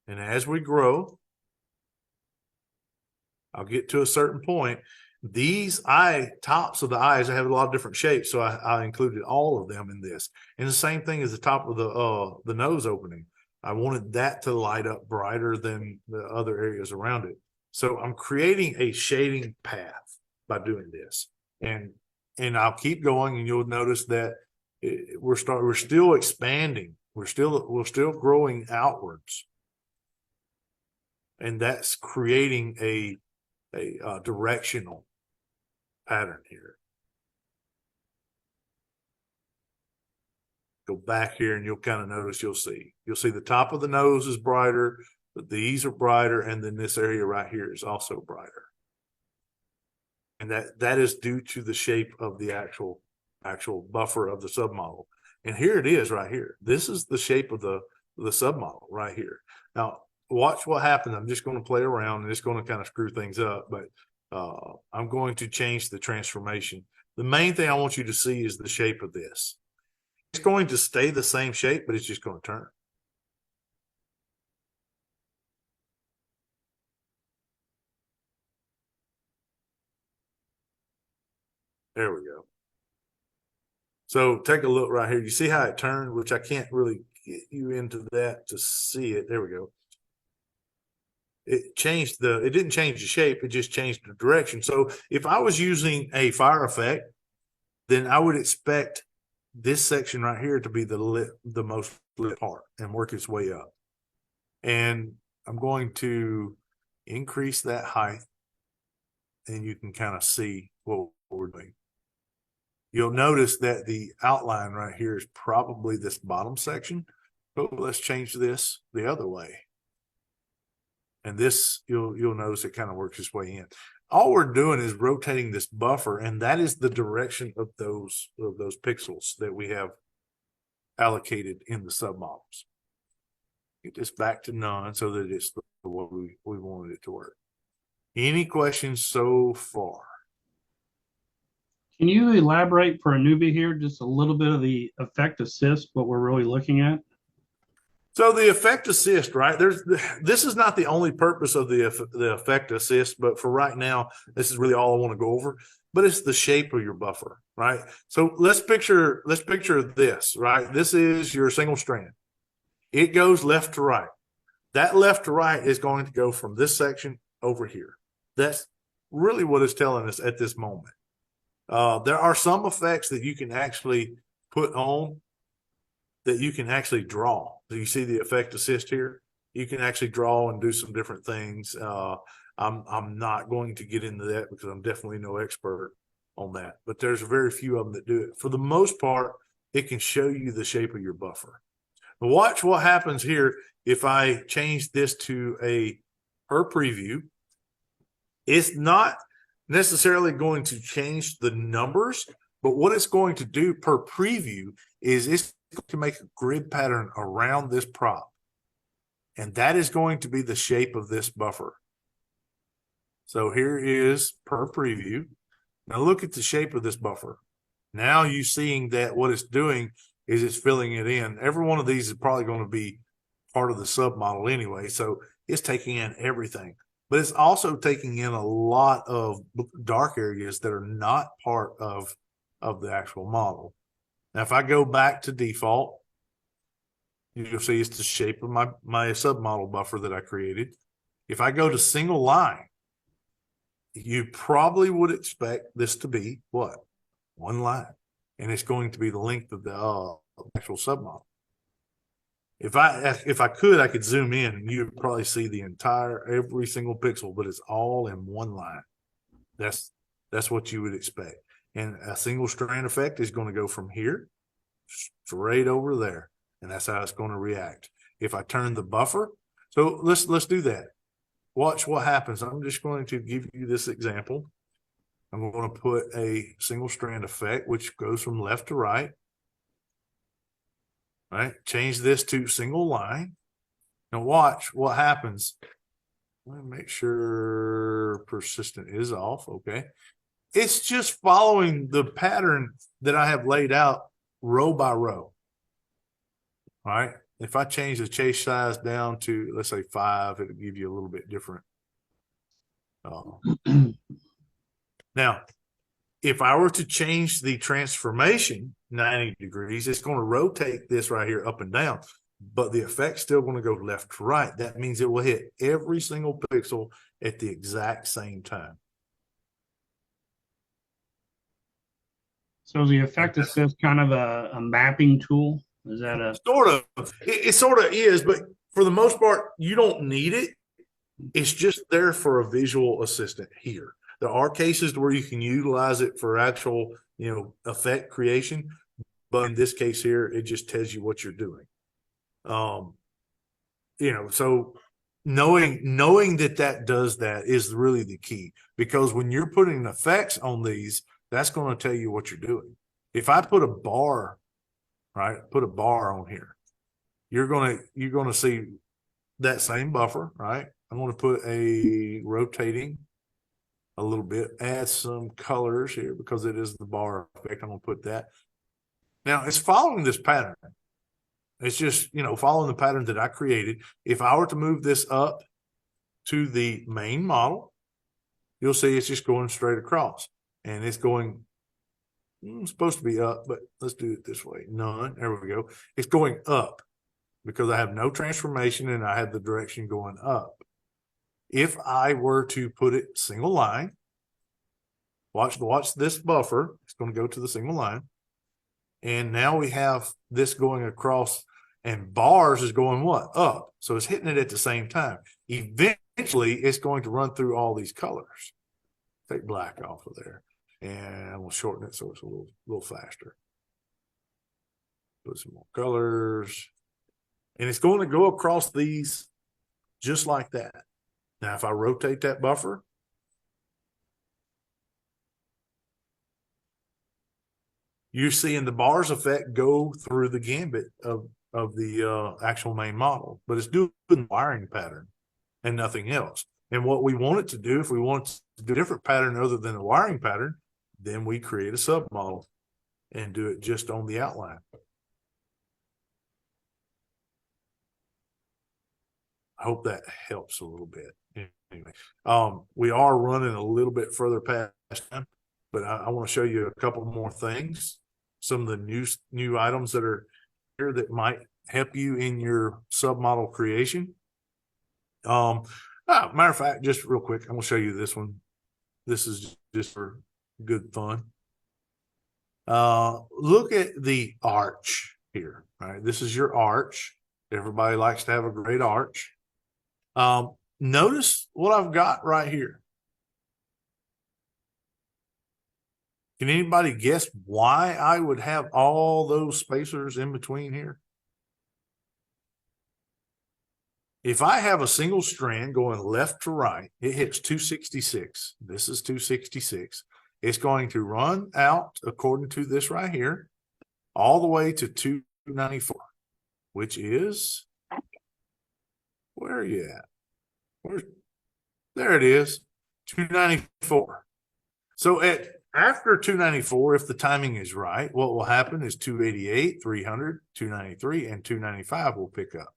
And as we grow, I'll get to a certain point. These tops of the eyes, I have a lot of different shapes, so I included all of them in this. And the same thing as the top of the nose opening. I wanted that to light up brighter than the other areas around it. So I'm creating a shading path by doing this. And I'll keep going, and you'll notice that we're still expanding. We're still growing outwards. And that's creating a directional pattern here. Go back here and you'll kind of notice, you'll see the top of the nose is brighter, but these are brighter, and then this area right here is also brighter. And that is due to the shape of the actual buffer of the submodel. And here it is right here. This is the shape of the submodel right here. Now, watch what happens. I'm just going to play around, and it's going to kind of screw things up, but I'm going to change the transformation. The main thing I want you to see is the shape of this. It's going to stay the same shape, but it's just going to turn. There we go. So take a look right here. You see how it turned, which I can't really get you into that to see it. There we go. It didn't change the shape, it just changed the direction. So if I was using a fire effect, then I would expect this section right here to be the most lit part and work its way up. And I'm going to increase that height, and you can kind of see what we're doing. You'll notice that the outline right here is probably this bottom section. But let's change this the other way. And this, you'll notice it kind of works its way in. All we're doing is rotating this buffer, and that is the direction of those pixels that we have allocated in the submodels. Get this back to none so that it's the way we wanted it to work. Any questions so far? Can you elaborate for a newbie here just a little bit of the effect assist, what we're really looking at? So the effect assist, right? This is not the only purpose of the effect assist, but for right now, this is really all I want to go over. But it's the shape of your buffer, right? So let's picture this, right? This is your single strand. It goes left to right. That left to right is going to go from this section over here. That's really what it's telling us at this moment. There are some effects that you can actually put on that you can actually draw. So you see the effect assist here? You can actually draw and do some different things. I'm not going to get into that because I'm definitely no expert on that, but there's very few of them that do it. For the most part, it can show you the shape of your buffer. But watch what happens here if I change this to a per preview. It's not necessarily going to change the numbers, but what it's going to do per preview is it's going to make a grid pattern around this prop. And that is going to be the shape of this buffer. So here is per preview. Now look at the shape of this buffer. Now you're seeing that what it's doing is it's filling it in. Every one of these is probably going to be part of the submodel anyway. So it's taking in everything. But it's also taking in a lot of dark areas that are not part of the actual model. Now, if I go back to default, you'll see it's the shape of my submodel buffer that I created. If I go to single line, you probably would expect this to be what? One line. And it's going to be the length of the actual submodel. If I could, I could zoom in and you'd probably see the entire, every single pixel, but it's all in one line. That's what you would expect. And a single strand effect is going to go from here straight over there. And that's how it's going to react. If I turn the buffer, so let's do that. Watch what happens. I'm just going to give you this example. I'm going to put a single strand effect, which goes from left to right. Right? Change this to single line. Now watch what happens. Let me make sure persistent is off. Okay. It's just following the pattern that I have laid out row by row. All right. If I change the chase size down to, let's say 5, it'll give you a little bit different. Now, if I were to change the transformation 90 degrees, it's going to rotate this right here up and down, but the effect's still going to go left to right. That means it will hit every single pixel at the exact same time. So the effect is just kind of a mapping tool. Is that a Sort of? It sort of is, but for the most part, you don't need it. It's just there for a visual assistant here. There are cases where you can utilize it for actual, effect creation, but in this case here, it just tells you what you're doing. So knowing that does that is really the key, because when you're putting effects on these, that's going to tell you what you're doing. If I put a bar, right, put a bar on here, you're going to see that same buffer, right? I'm going to put a rotating a little bit, add some colors here because it is the bar effect. I'm going to put that. Now it's following this pattern. It's just, following the pattern that I created. If I were to move this up to the main model, you'll see it's just going straight across, and it's going, it's supposed to be up, but let's do it this way. None. There we go. It's going up because I have no transformation and I have the direction going up. If I were to put it single line, watch this buffer. It's going to go to the single line. And now we have this going across, and bars is going what? Up. So it's hitting it at the same time. Eventually, it's going to run through all these colors. Take black off of there. And we'll shorten it so it's a little faster. Put some more colors. And it's going to go across these just like that. Now, if I rotate that buffer, you're seeing the bars effect go through the gambit of the actual main model, but it's doing the wiring pattern and nothing else. And what we want it to do, if we want to do a different pattern other than the wiring pattern, then we create a submodel and do it just on the outline. I hope that helps a little bit. Anyway, we are running a little bit further past time, but I want to show you a couple more things. Some of the new items that are here that might help you in your submodel creation. Matter of fact, just real quick, I'm going to show you this one. This is just for good fun. Look at the arch here. All right, this is your arch. Everybody likes to have a great arch. Notice what I've got right here. Can anybody guess why I would have all those spacers in between here? If I have a single strand going left to right, it hits 266. This is 266. It's going to run out according to this right here, all the way to 294, which is, where are you at? There it is, 294. So after 294, if the timing is right, what will happen is 288, 300, 293, and 295 will pick up.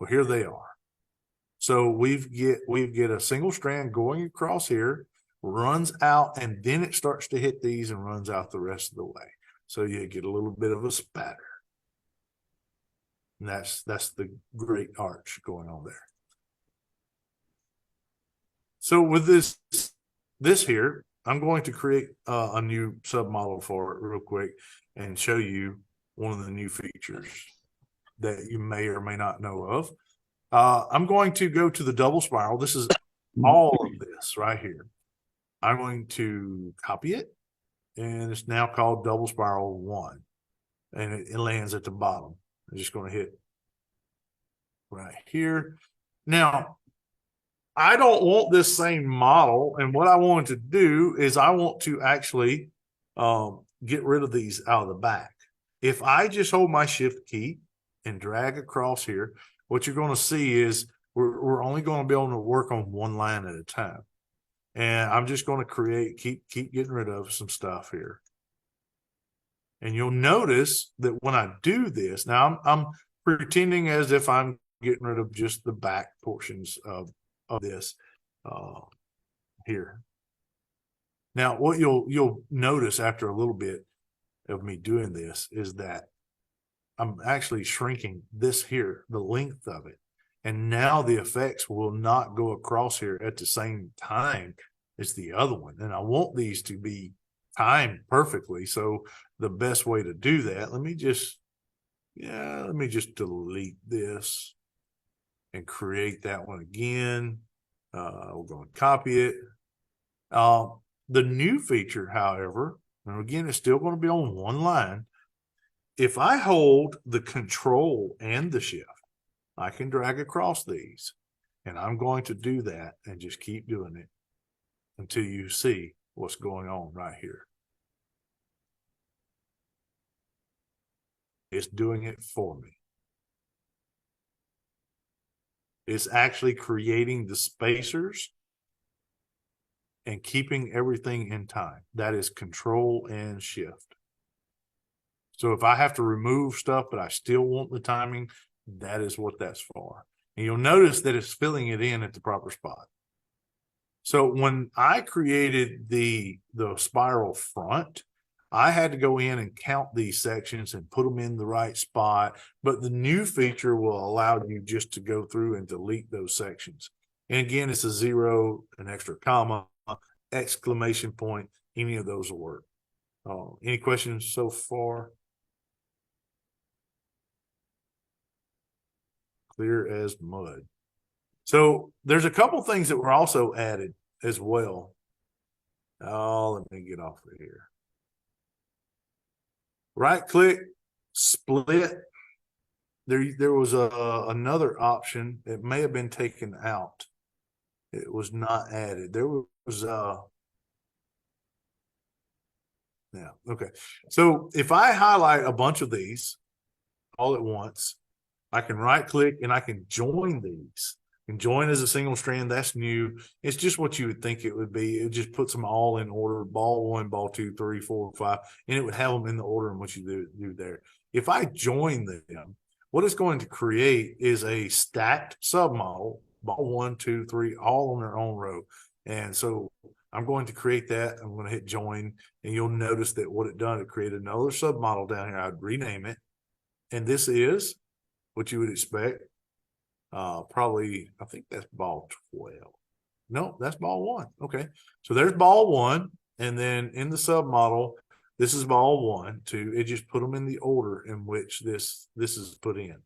Well, here they are. So we get a single strand going across here, runs out, and then it starts to hit these and runs out the rest of the way. So you get a little bit of a spatter. And that's the great arch going on there. So with this this here, I'm going to create a new submodel for it real quick and show you one of the new features that you may or may not know of. I'm going to go to the double spiral. This is all of this right here. I'm going to copy it, and it's now called double spiral 1, and it lands at the bottom. I'm just going to hit right here. Now, I don't want this same model, and what I want to do is I want to actually get rid of these out of the back. If I just hold my shift key and drag across here, what you're going to see is we're only going to be able to work on one line at a time. And I'm just going to keep getting rid of some stuff here. And you'll notice that when I do this, now I'm pretending as if I'm getting rid of just the back portions of this here. Now, what you'll notice after a little bit of me doing this is that I'm actually shrinking this here, the length of it. And now the effects will not go across here at the same time as the other one. And I want these to be timed perfectly. So the best way to do that, let me just delete this and create that one again. We're going to copy it. The new feature, however, and again, it's still going to be on one line. If I hold the control and the shift, I can drag across these, and I'm going to do that and just keep doing it until you see what's going on right here. It's doing it for me. It's actually creating the spacers and keeping everything in time. That is control and shift. So if I have to remove stuff, but I still want the timing, that is what that's for. And you'll notice that it's filling it in at the proper spot. So when I created the spiral front, I had to go in and count these sections and put them in the right spot. But the new feature will allow you just to go through and delete those sections. And again, it's a 0, an extra comma, exclamation point, any of those will work. Any questions so far? Clear as mud. So there's a couple things that were also added as well. Let me get off of here. Right click, split. There was another option. It may have been taken out. It was not added. There was yeah, okay. So if I highlight a bunch of these all at once, I can right click and I can join these. And join as a single strand, that's new. It's just what you would think it would be. It just puts them all in order, ball 1, ball 2, 3, 4, 5, and it would have them in the order in which you do there. If I join them, what it's going to create is a stacked submodel, ball 1, 2, 3, all on their own row. And so I'm going to create that. I'm going to hit join, and you'll notice that what it done, it created another submodel down here. I'd rename it. And this is what you would expect. Probably, I think that's ball 12. No, that's ball 1. Okay. So there's ball 1. And then in the submodel, this is ball 1, 2. It just put them in the order in which this is put in.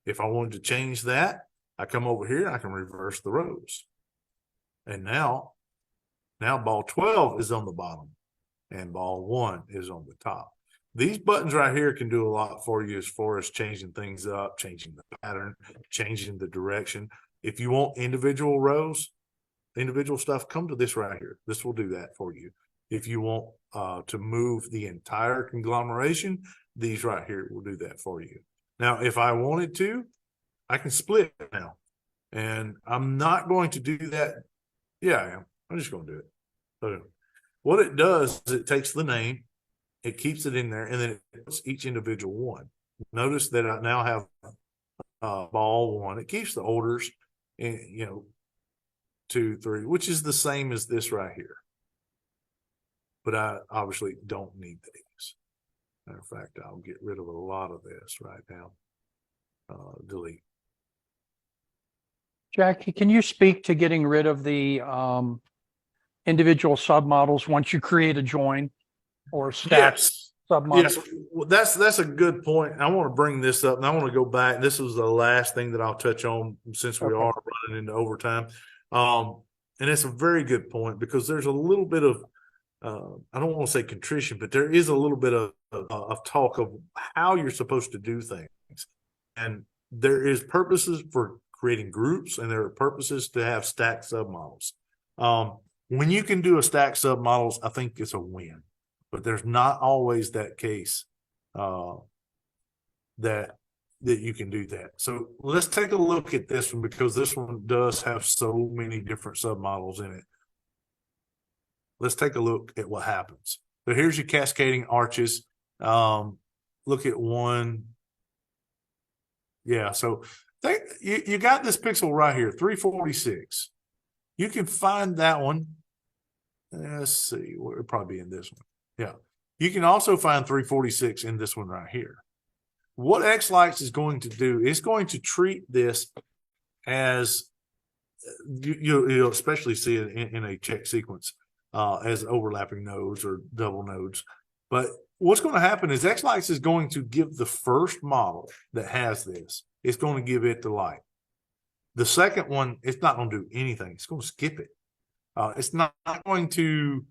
If I wanted to change that, I come over here and I can reverse the rows. And now ball 12 is on the bottom and ball 1 is on the top. These buttons right here can do a lot for you as far as changing things up, changing the pattern, changing the direction. If you want individual rows, individual stuff, come to this right here. This will do that for you. If you want to move the entire conglomeration, these right here will do that for you. Now, if I wanted to, I can split now. And I'm not going to do that. Yeah, I am. I'm just going to do it. So what it does is it takes the name, it keeps it in there, and then it puts each individual one. Notice that I now have ball 1. It keeps the orders, and 2, 3, which is the same as this right here. But I obviously don't need these. Matter of fact, I'll get rid of a lot of this right now. Delete. Jackie, can you speak to getting rid of the individual submodels once you create a join or stack Yes. submodel. Yes, well, that's a good point. I want to bring this up, and I want to go back. This is the last thing that I'll touch on since we Okay. are running into overtime. And it's a very good point because there's a little bit of I don't want to say contrition, but there is a little bit of talk of how you're supposed to do things, and there is purposes for creating groups, and there are purposes to have stacked submodels. When you can do a stacked submodels, I think it's a win. But there's not always that case that you can do that. So let's take a look at this one because this one does have so many different submodels in it. Let's take a look at what happens. So here's your cascading arches. Look at one. Yeah, so you got this pixel right here, 346. You can find that one. Let's see, it'll probably be in this one. Yeah, you can also find 346 in this one right here. What xLights is going to do is going to treat this as you'll especially see it in a check sequence as overlapping nodes or double nodes. But what's going to happen is xLights is going to give the first model that has this, it's going to give it the light. The second one, it's not going to do anything. It's going to skip it. It's not going to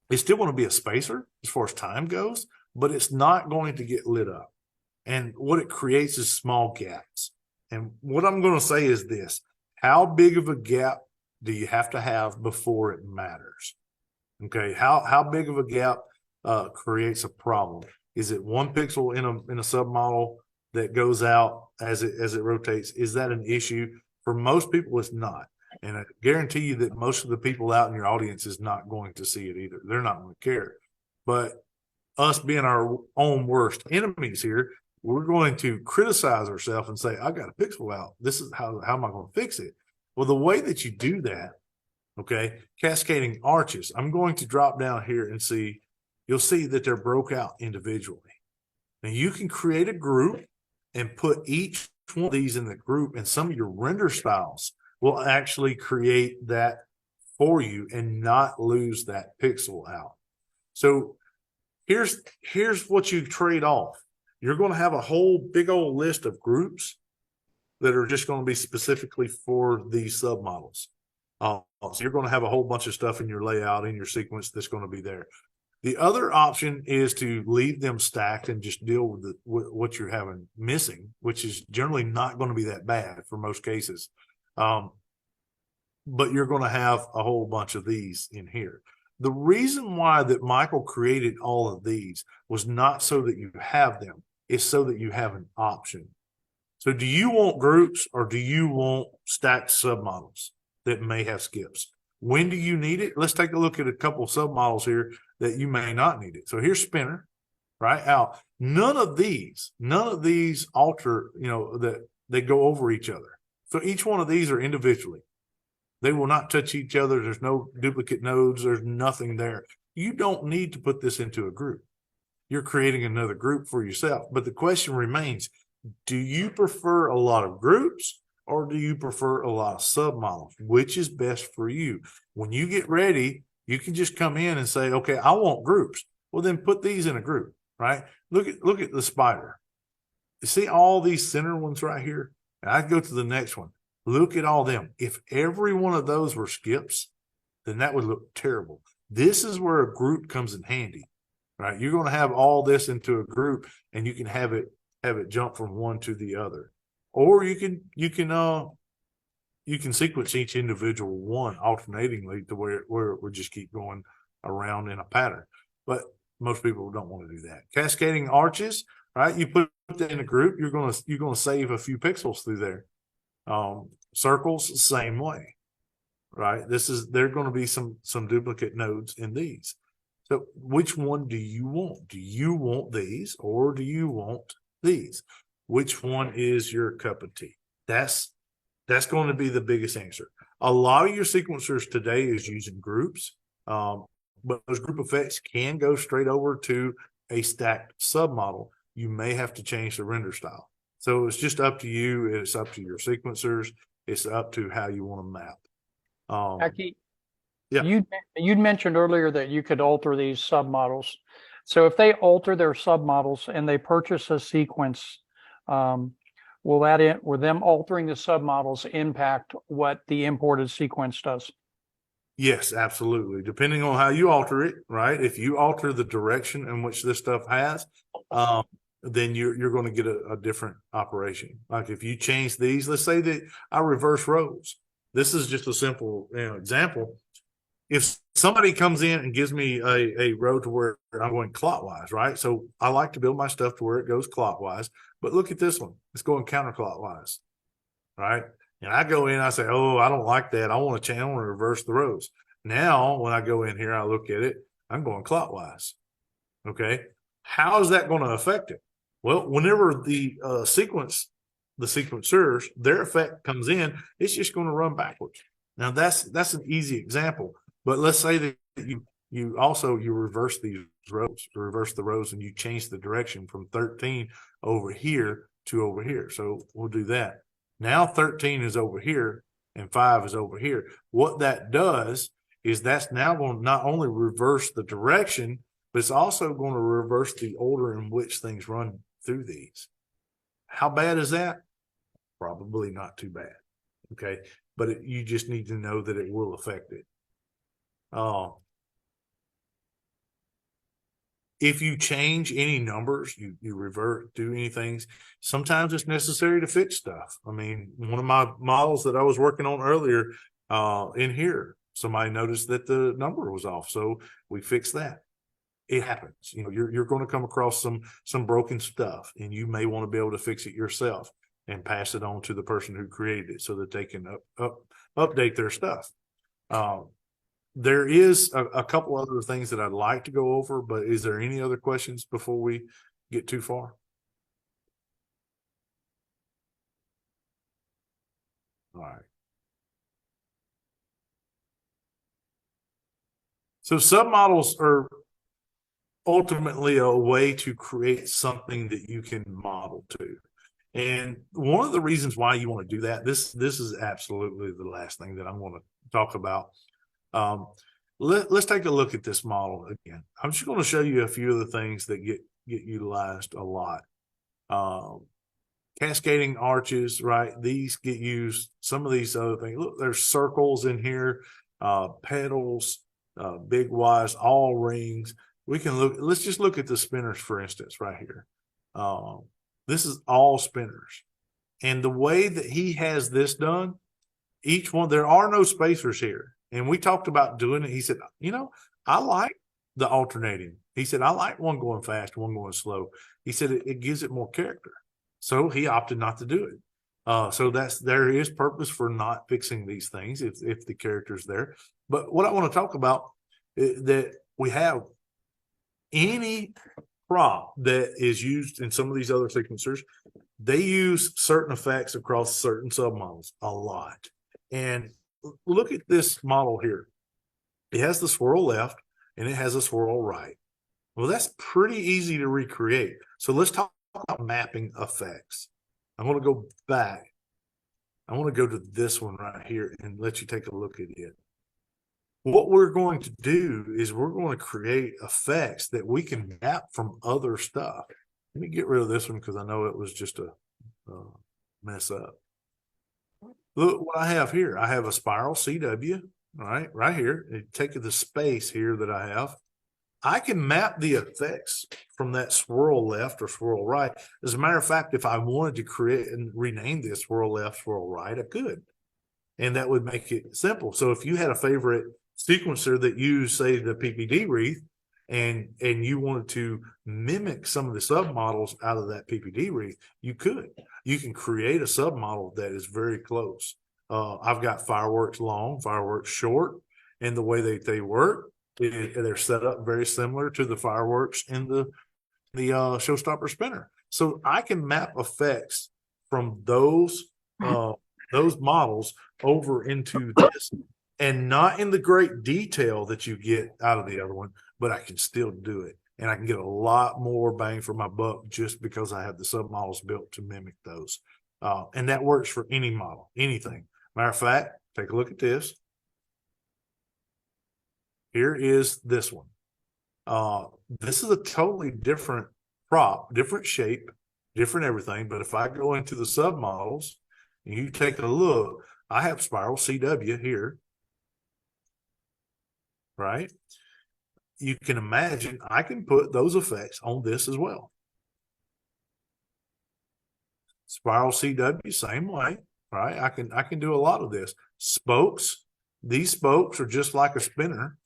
it's still going to be a spacer as far as time goes, but it's not going to get lit up. And what it creates is small gaps. And what I'm going to say is this: how big of a gap do you have to have before it matters? Okay, how big of a gap creates a problem? Is it 1 pixel in a submodel that goes out as it rotates? Is that an issue? For most people, it's not. And I guarantee you that most of the people out in your audience is not going to see it either. They're not going to care. But us being our own worst enemies here, we're going to criticize ourselves and say, I got a pixel out. This is how am I going to fix it? Well, the way that you do that, okay, cascading arches, I'm going to drop down here and see, you'll see that they're broke out individually. Now you can create a group and put each one of these in the group, and some of your render styles will actually create that for you and not lose that pixel out. So here's what you trade off. You're going to have a whole big old list of groups that are just going to be specifically for these submodels. So you're going to have a whole bunch of stuff in your layout, in your sequence that's going to be there. The other option is to leave them stacked and just deal with what you're having missing, which is generally not going to be that bad for most cases. But you're going to have a whole bunch of these in here. The reason why that Michael created all of these was not so that you have them. It's so that you have an option. So do you want groups or do you want stacked submodels that may have skips? When do you need it? Let's take a look at a couple of submodels here that you may not need it. So here's spinner, right out. None of these alter, that they go over each other. So each one of these are individually. They will not touch each other. There's no duplicate nodes. There's nothing there. You don't need to put this into a group. You're creating another group for yourself. But the question remains, do you prefer a lot of groups or do you prefer a lot of submodels? Which is best for you? When you get ready, you can just come in and say, okay, I want groups. Well, then put these in a group, right? Look at the spider. You see all these center ones right here? And I go to the next one. Look at all them. If every one of those were skips, then that would look terrible. This is where a group comes in handy, right? You're going to have all this into a group and you can have it jump from one to the other. Or you can sequence each individual one alternatingly to where it would just keep going around in a pattern. But most people don't want to do that. Cascading arches, right? You put that in a group, you're going to save a few pixels through there. Circles, same way, right? There are going to be some duplicate nodes in these. So which one do you want? Do you want these or do you want these? Which one is your cup of tea? That's going to be the biggest answer. A lot of your sequencers today is using groups, but those group effects can go straight over to a stacked submodel. You may have to change the render style. So it's just up to you. It's up to your sequencers. It's up to how you want to map. Jackie, Yeah. You'd mentioned earlier that you could alter these submodels. So if they alter their submodels and they purchase a sequence, will them altering the submodels impact what the imported sequence does? Yes, absolutely. Depending on how you alter it, right? If you alter the direction in which this stuff has, then you're going to get a different operation. Like if you change these, let's say that I reverse rows. This is just a simple example. If somebody comes in and gives me a row to where I'm going clockwise, right? So I like to build my stuff to where it goes clockwise, but look at this one. It's going counterclockwise, right? And I go in, I say, oh, I don't like that. I want to change, I want to reverse the rows. Now, when I go in here, I look at it, I'm going clockwise. Okay. How is that going to affect it? Well, whenever the sequencers, their effect comes in, it's just going to run backwards. Now that's an easy example, but let's say that you reverse these rows, reverse the rows, and you change the direction from 13 over here to over here. So we'll do that. Now 13 is over here and 5 is over here. What that does is that's now going to not only reverse the direction, but it's also going to reverse the order in which things run through these. How bad is that? Probably not too bad. Okay. But you just need to know that it will affect it. If you change any numbers, you revert, do anything, sometimes it's necessary to fix stuff. I mean, one of my models that I was working on earlier in here, somebody noticed that the number was off. So we fixed that. It happens. You know, you're going to come across some broken stuff, and you may want to be able to fix it yourself and pass it on to the person who created it so that they can update their stuff. There is a couple other things that I'd like to go over, but is there any other questions before we get too far? All right. So submodels are ultimately a way to create something that you can model to. And one of the reasons why you want to do that, this is absolutely the last thing that I'm going to talk about. Let's take a look at this model again. I'm just going to show you a few of the things that get utilized a lot. Cascading arches, right? These get used. Some of these other things. Look, there's circles in here, petals, big Ys, all rings. We can look. Let's just look at the spinners, for instance, right here. This is all spinners, and the way that he has this done, each one, there are no spacers here. And we talked about doing it. He said, you know, I like the alternating. He said, I like one going fast, one going slow. He said, it gives it more character. So he opted not to do it. So there is purpose for not fixing these things if the character's there. But what I want to talk about is that we have any prop that is used in some of these other sequencers, they use certain effects across certain submodels a lot. And look at this model here. It has the swirl left and it has a swirl right. Well, that's pretty easy to recreate. So let's talk about mapping effects. I want to go back. I want to go to this one right here and let you take a look at it. What we're going to do is we're going to create effects that we can map from other stuff. Let me get rid of this one because I know it was just a mess up. Look what I have here. I have a spiral CW, right here. Take the space here that I have. I can map the effects from that swirl left or swirl right. As a matter of fact, if I wanted to create and rename this swirl left, swirl right, I could. And that would make it simple. So if you had a favorite sequencer that used, say, the PPD wreath, and you wanted to mimic some of the submodels out of that PPD wreath, you could. You can create a submodel that is very close. I've got fireworks long, fireworks short, and the way they work, they're set up very similar to the fireworks in the Showstopper spinner. So I can map effects from those models over into this, and not in the great detail that you get out of the other one, but I can still do it. And I can get a lot more bang for my buck just because I have the submodels built to mimic those. And that works for any model, anything. Matter of fact, take a look at this. Here is this one. This is a totally different prop, different shape, different everything. But if I go into the submodels and you take a look, I have spiral CW here, right? You can imagine I can put those effects on this as well. Spiral CW, same way, right? I can do a lot of this. Spokes, these spokes are just like a spinner,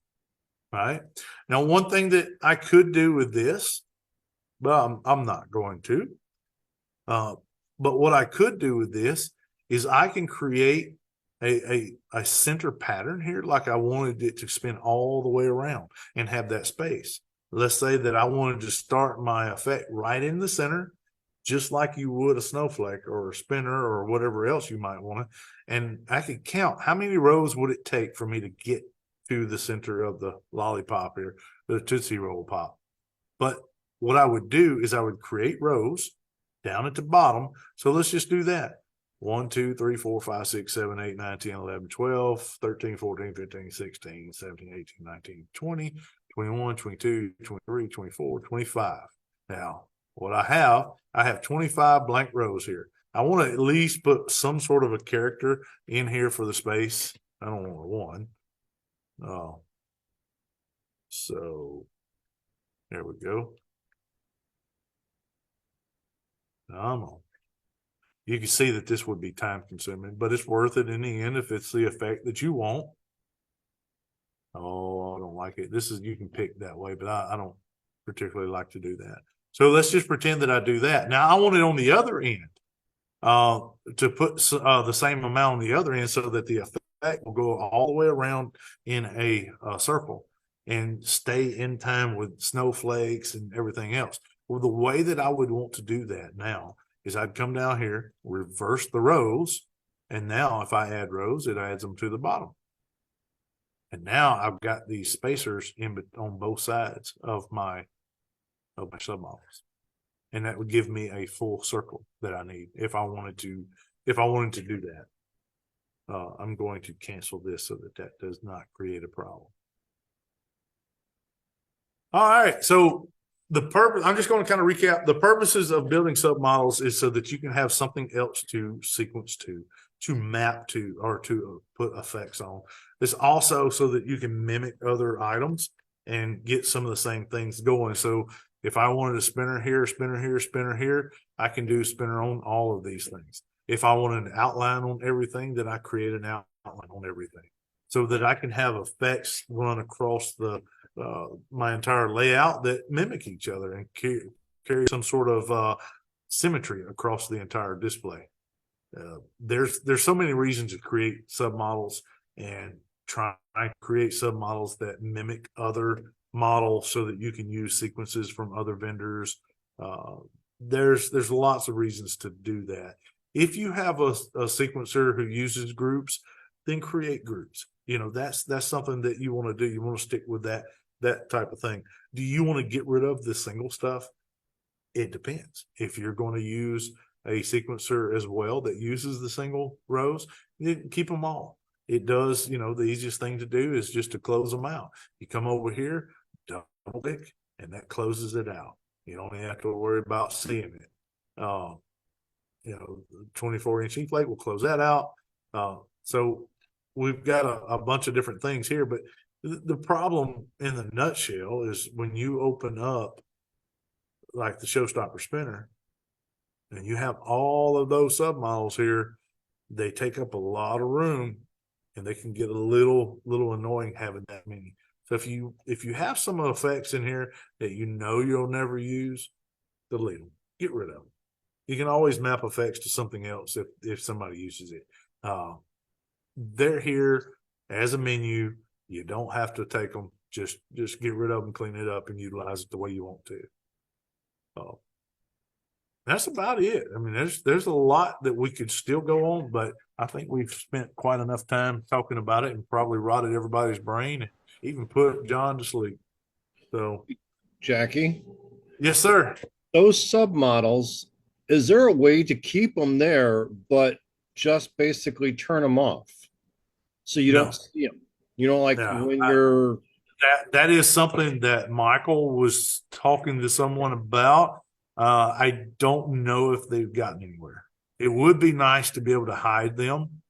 right? Now, one thing that I could do with this, but I'm not going to. But what I could do with this is I can create a center pattern here, like I wanted it to spin all the way around and have that space. Let's say that I wanted to start my effect right in the center, just like you would a snowflake or a spinner or whatever else you might want to. And I could count how many rows would it take for me to get to the center of the lollipop here, the Tootsie Roll Pop. But what I would do is I would create rows down at the bottom. So let's just do that. 1, 2, 3, 4, 5, 6, 7, 8, 9, 10, 11, 12, 13, 14, 15, 16, 17, 18, 19, 20, 21, 22, 23, 24, 25. Now, what I have 25 blank rows here. I want to at least put some sort of a character in here for the space. I don't want one. So there we go. You can see that this would be time consuming, but it's worth it in the end if it's the effect that you want. Oh, I don't like it. You can pick that way, but I don't particularly like to do that. So let's just pretend that I do that. Now I want it on the other end to put the same amount on the other end so that the effect will go all the way around in a circle and stay in time with snowflakes and everything else. Well, the way that I would want to do that now is I'd come down here, reverse the rows, and now if I add rows, it adds them to the bottom. And now I've got these spacers on both sides of my submodels. And that would give me a full circle that I need if I wanted to do that. I'm going to cancel this so that does not create a problem. All right, so the purpose, I'm just going to kind of recap. The purposes of building submodels is so that you can have something else to sequence to map to, or to put effects on. It's also so that you can mimic other items and get some of the same things going. So if I wanted a spinner here, spinner here, spinner here, I can do spinner on all of these things. If I wanted an outline on everything, then I create an outline on everything so that I can have effects run across my entire layout that mimic each other and carry some sort of symmetry across the entire display. There's so many reasons to create submodels and try to create submodels that mimic other models so that you can use sequences from other vendors. There's lots of reasons to do that. If you have a sequencer who uses groups, then create groups. That's something that you want to do. You want to stick with that type of thing. Do you want to get rid of the single stuff? It depends. If you're going to use a sequencer as well that uses the single rows, you keep them all. It does, the easiest thing to do is just to close them out. You come over here, double click, and that closes it out. You don't have to worry about seeing it. 24-inch E-plate will close that out. So we've got a bunch of different things here, but the problem in the nutshell is when you open up like the Showstopper spinner and you have all of those submodels here, they take up a lot of room and they can get a little annoying having that many. So if you have some effects in here that you'll never use, delete them, get rid of them. You can always map effects to something else if somebody uses it. They're here as a menu. You don't have to take them. Just get rid of them, clean it up, and utilize it the way you want to. That's about it. I mean, there's a lot that we could still go on, but I think we've spent quite enough time talking about it and probably rotted everybody's brain and even put John to sleep. So, Jackie, yes, sir. those submodels, is there a way to keep them there, but just basically turn them off so you No. don't see them? Like No, when you're that is something that Michael was talking to someone about. I don't know if they've gotten anywhere. It would be nice to be able to hide them.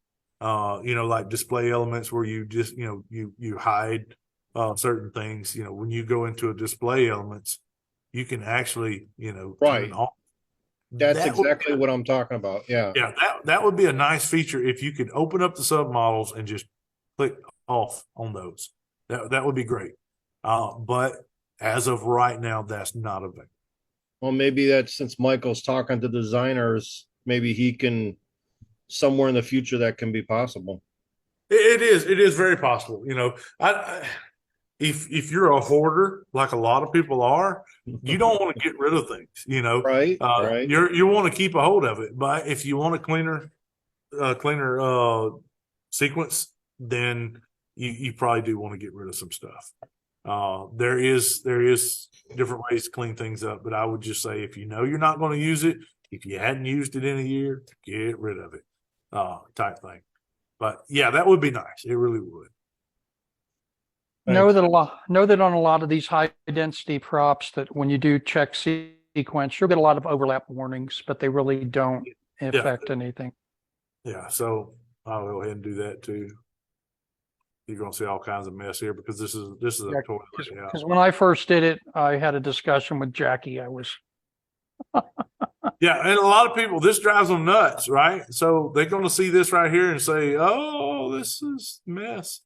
Like display elements where you just, you hide certain things. When you go into a display elements, you can actually, Right. turn off. That's That would exactly what I'm talking about. Yeah. Yeah, that would be a nice feature if you could open up the submodels and just click off on those. That would be great. But as of right now, that's not available. Well, maybe that's since Michael's talking to designers, maybe he can somewhere in the future that can be possible. It is very possible. If you're a hoarder, like a lot of people are, you don't want to get rid of things. Right, right. You want to keep a hold of it. But if you want a cleaner sequence, then you probably do want to get rid of some stuff. There is different ways to clean things up, but I would just say if you know you're not going to use it, if you hadn't used it in a year, get rid of it, type thing. But yeah, that would be nice. It really would. Know that on a lot of these high density props that when you do check sequence, you'll get a lot of overlap warnings, but they really don't affect anything. Yeah, so I'll go ahead and do that too. You're going to see all kinds of mess here because this is a toilet. Because when I first did it, I had a discussion with Jackie. Yeah, and a lot of people, this drives them nuts, right? So they're going to see this right here and say, "Oh, this is mess."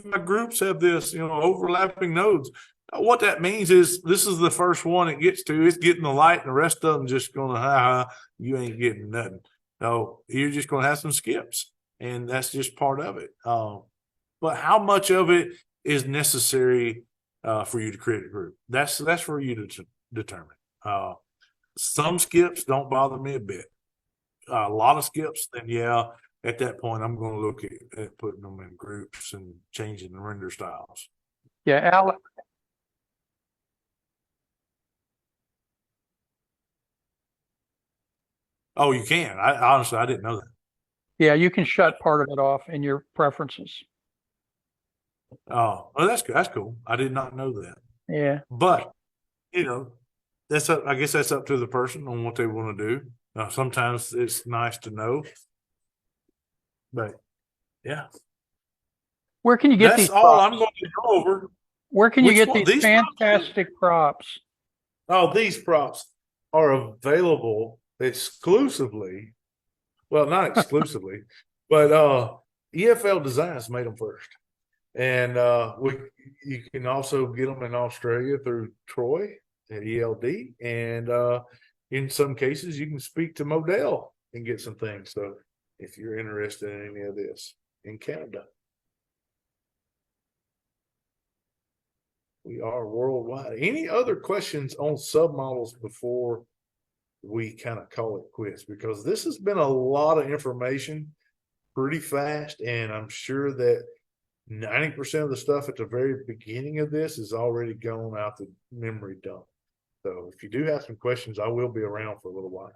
My groups have this, overlapping nodes. What that means is this is the first one it gets to. It's getting the light, and the rest of them just going to, you ain't getting nothing. No, you're just going to have some skips, and that's just part of it. But how much of it is necessary for you to create a group? That's for you to determine. Some skips don't bother me a bit. A lot of skips, then yeah, at that point, I'm going to look at putting them in groups and changing the render styles. Yeah, Alex. Oh, you can. I honestly, I didn't know that. Yeah, you can shut part of it off in your preferences. Oh, that's good. That's cool. I did not know that. Yeah. But that's up. I guess that's up to the person on what they want to do. Sometimes it's nice to know. But yeah, Where can you get that's these all props? I'm going to go over. Where can you Which get one? these These fantastic props? Oh, these props are available exclusively. Well, not exclusively, but EFL-Designs made them first. And you can also get them in Australia through Troy at ELD. And in some cases, you can speak to Model and get some things. So if you're interested in any of this in Canada, we are worldwide. Any other questions on submodels before we kind of call it quits? Because this has been a lot of information pretty fast, and I'm sure that 90% of the stuff at the very beginning of this is already gone out the memory dump. So if you do have some questions, I will be around for a little while.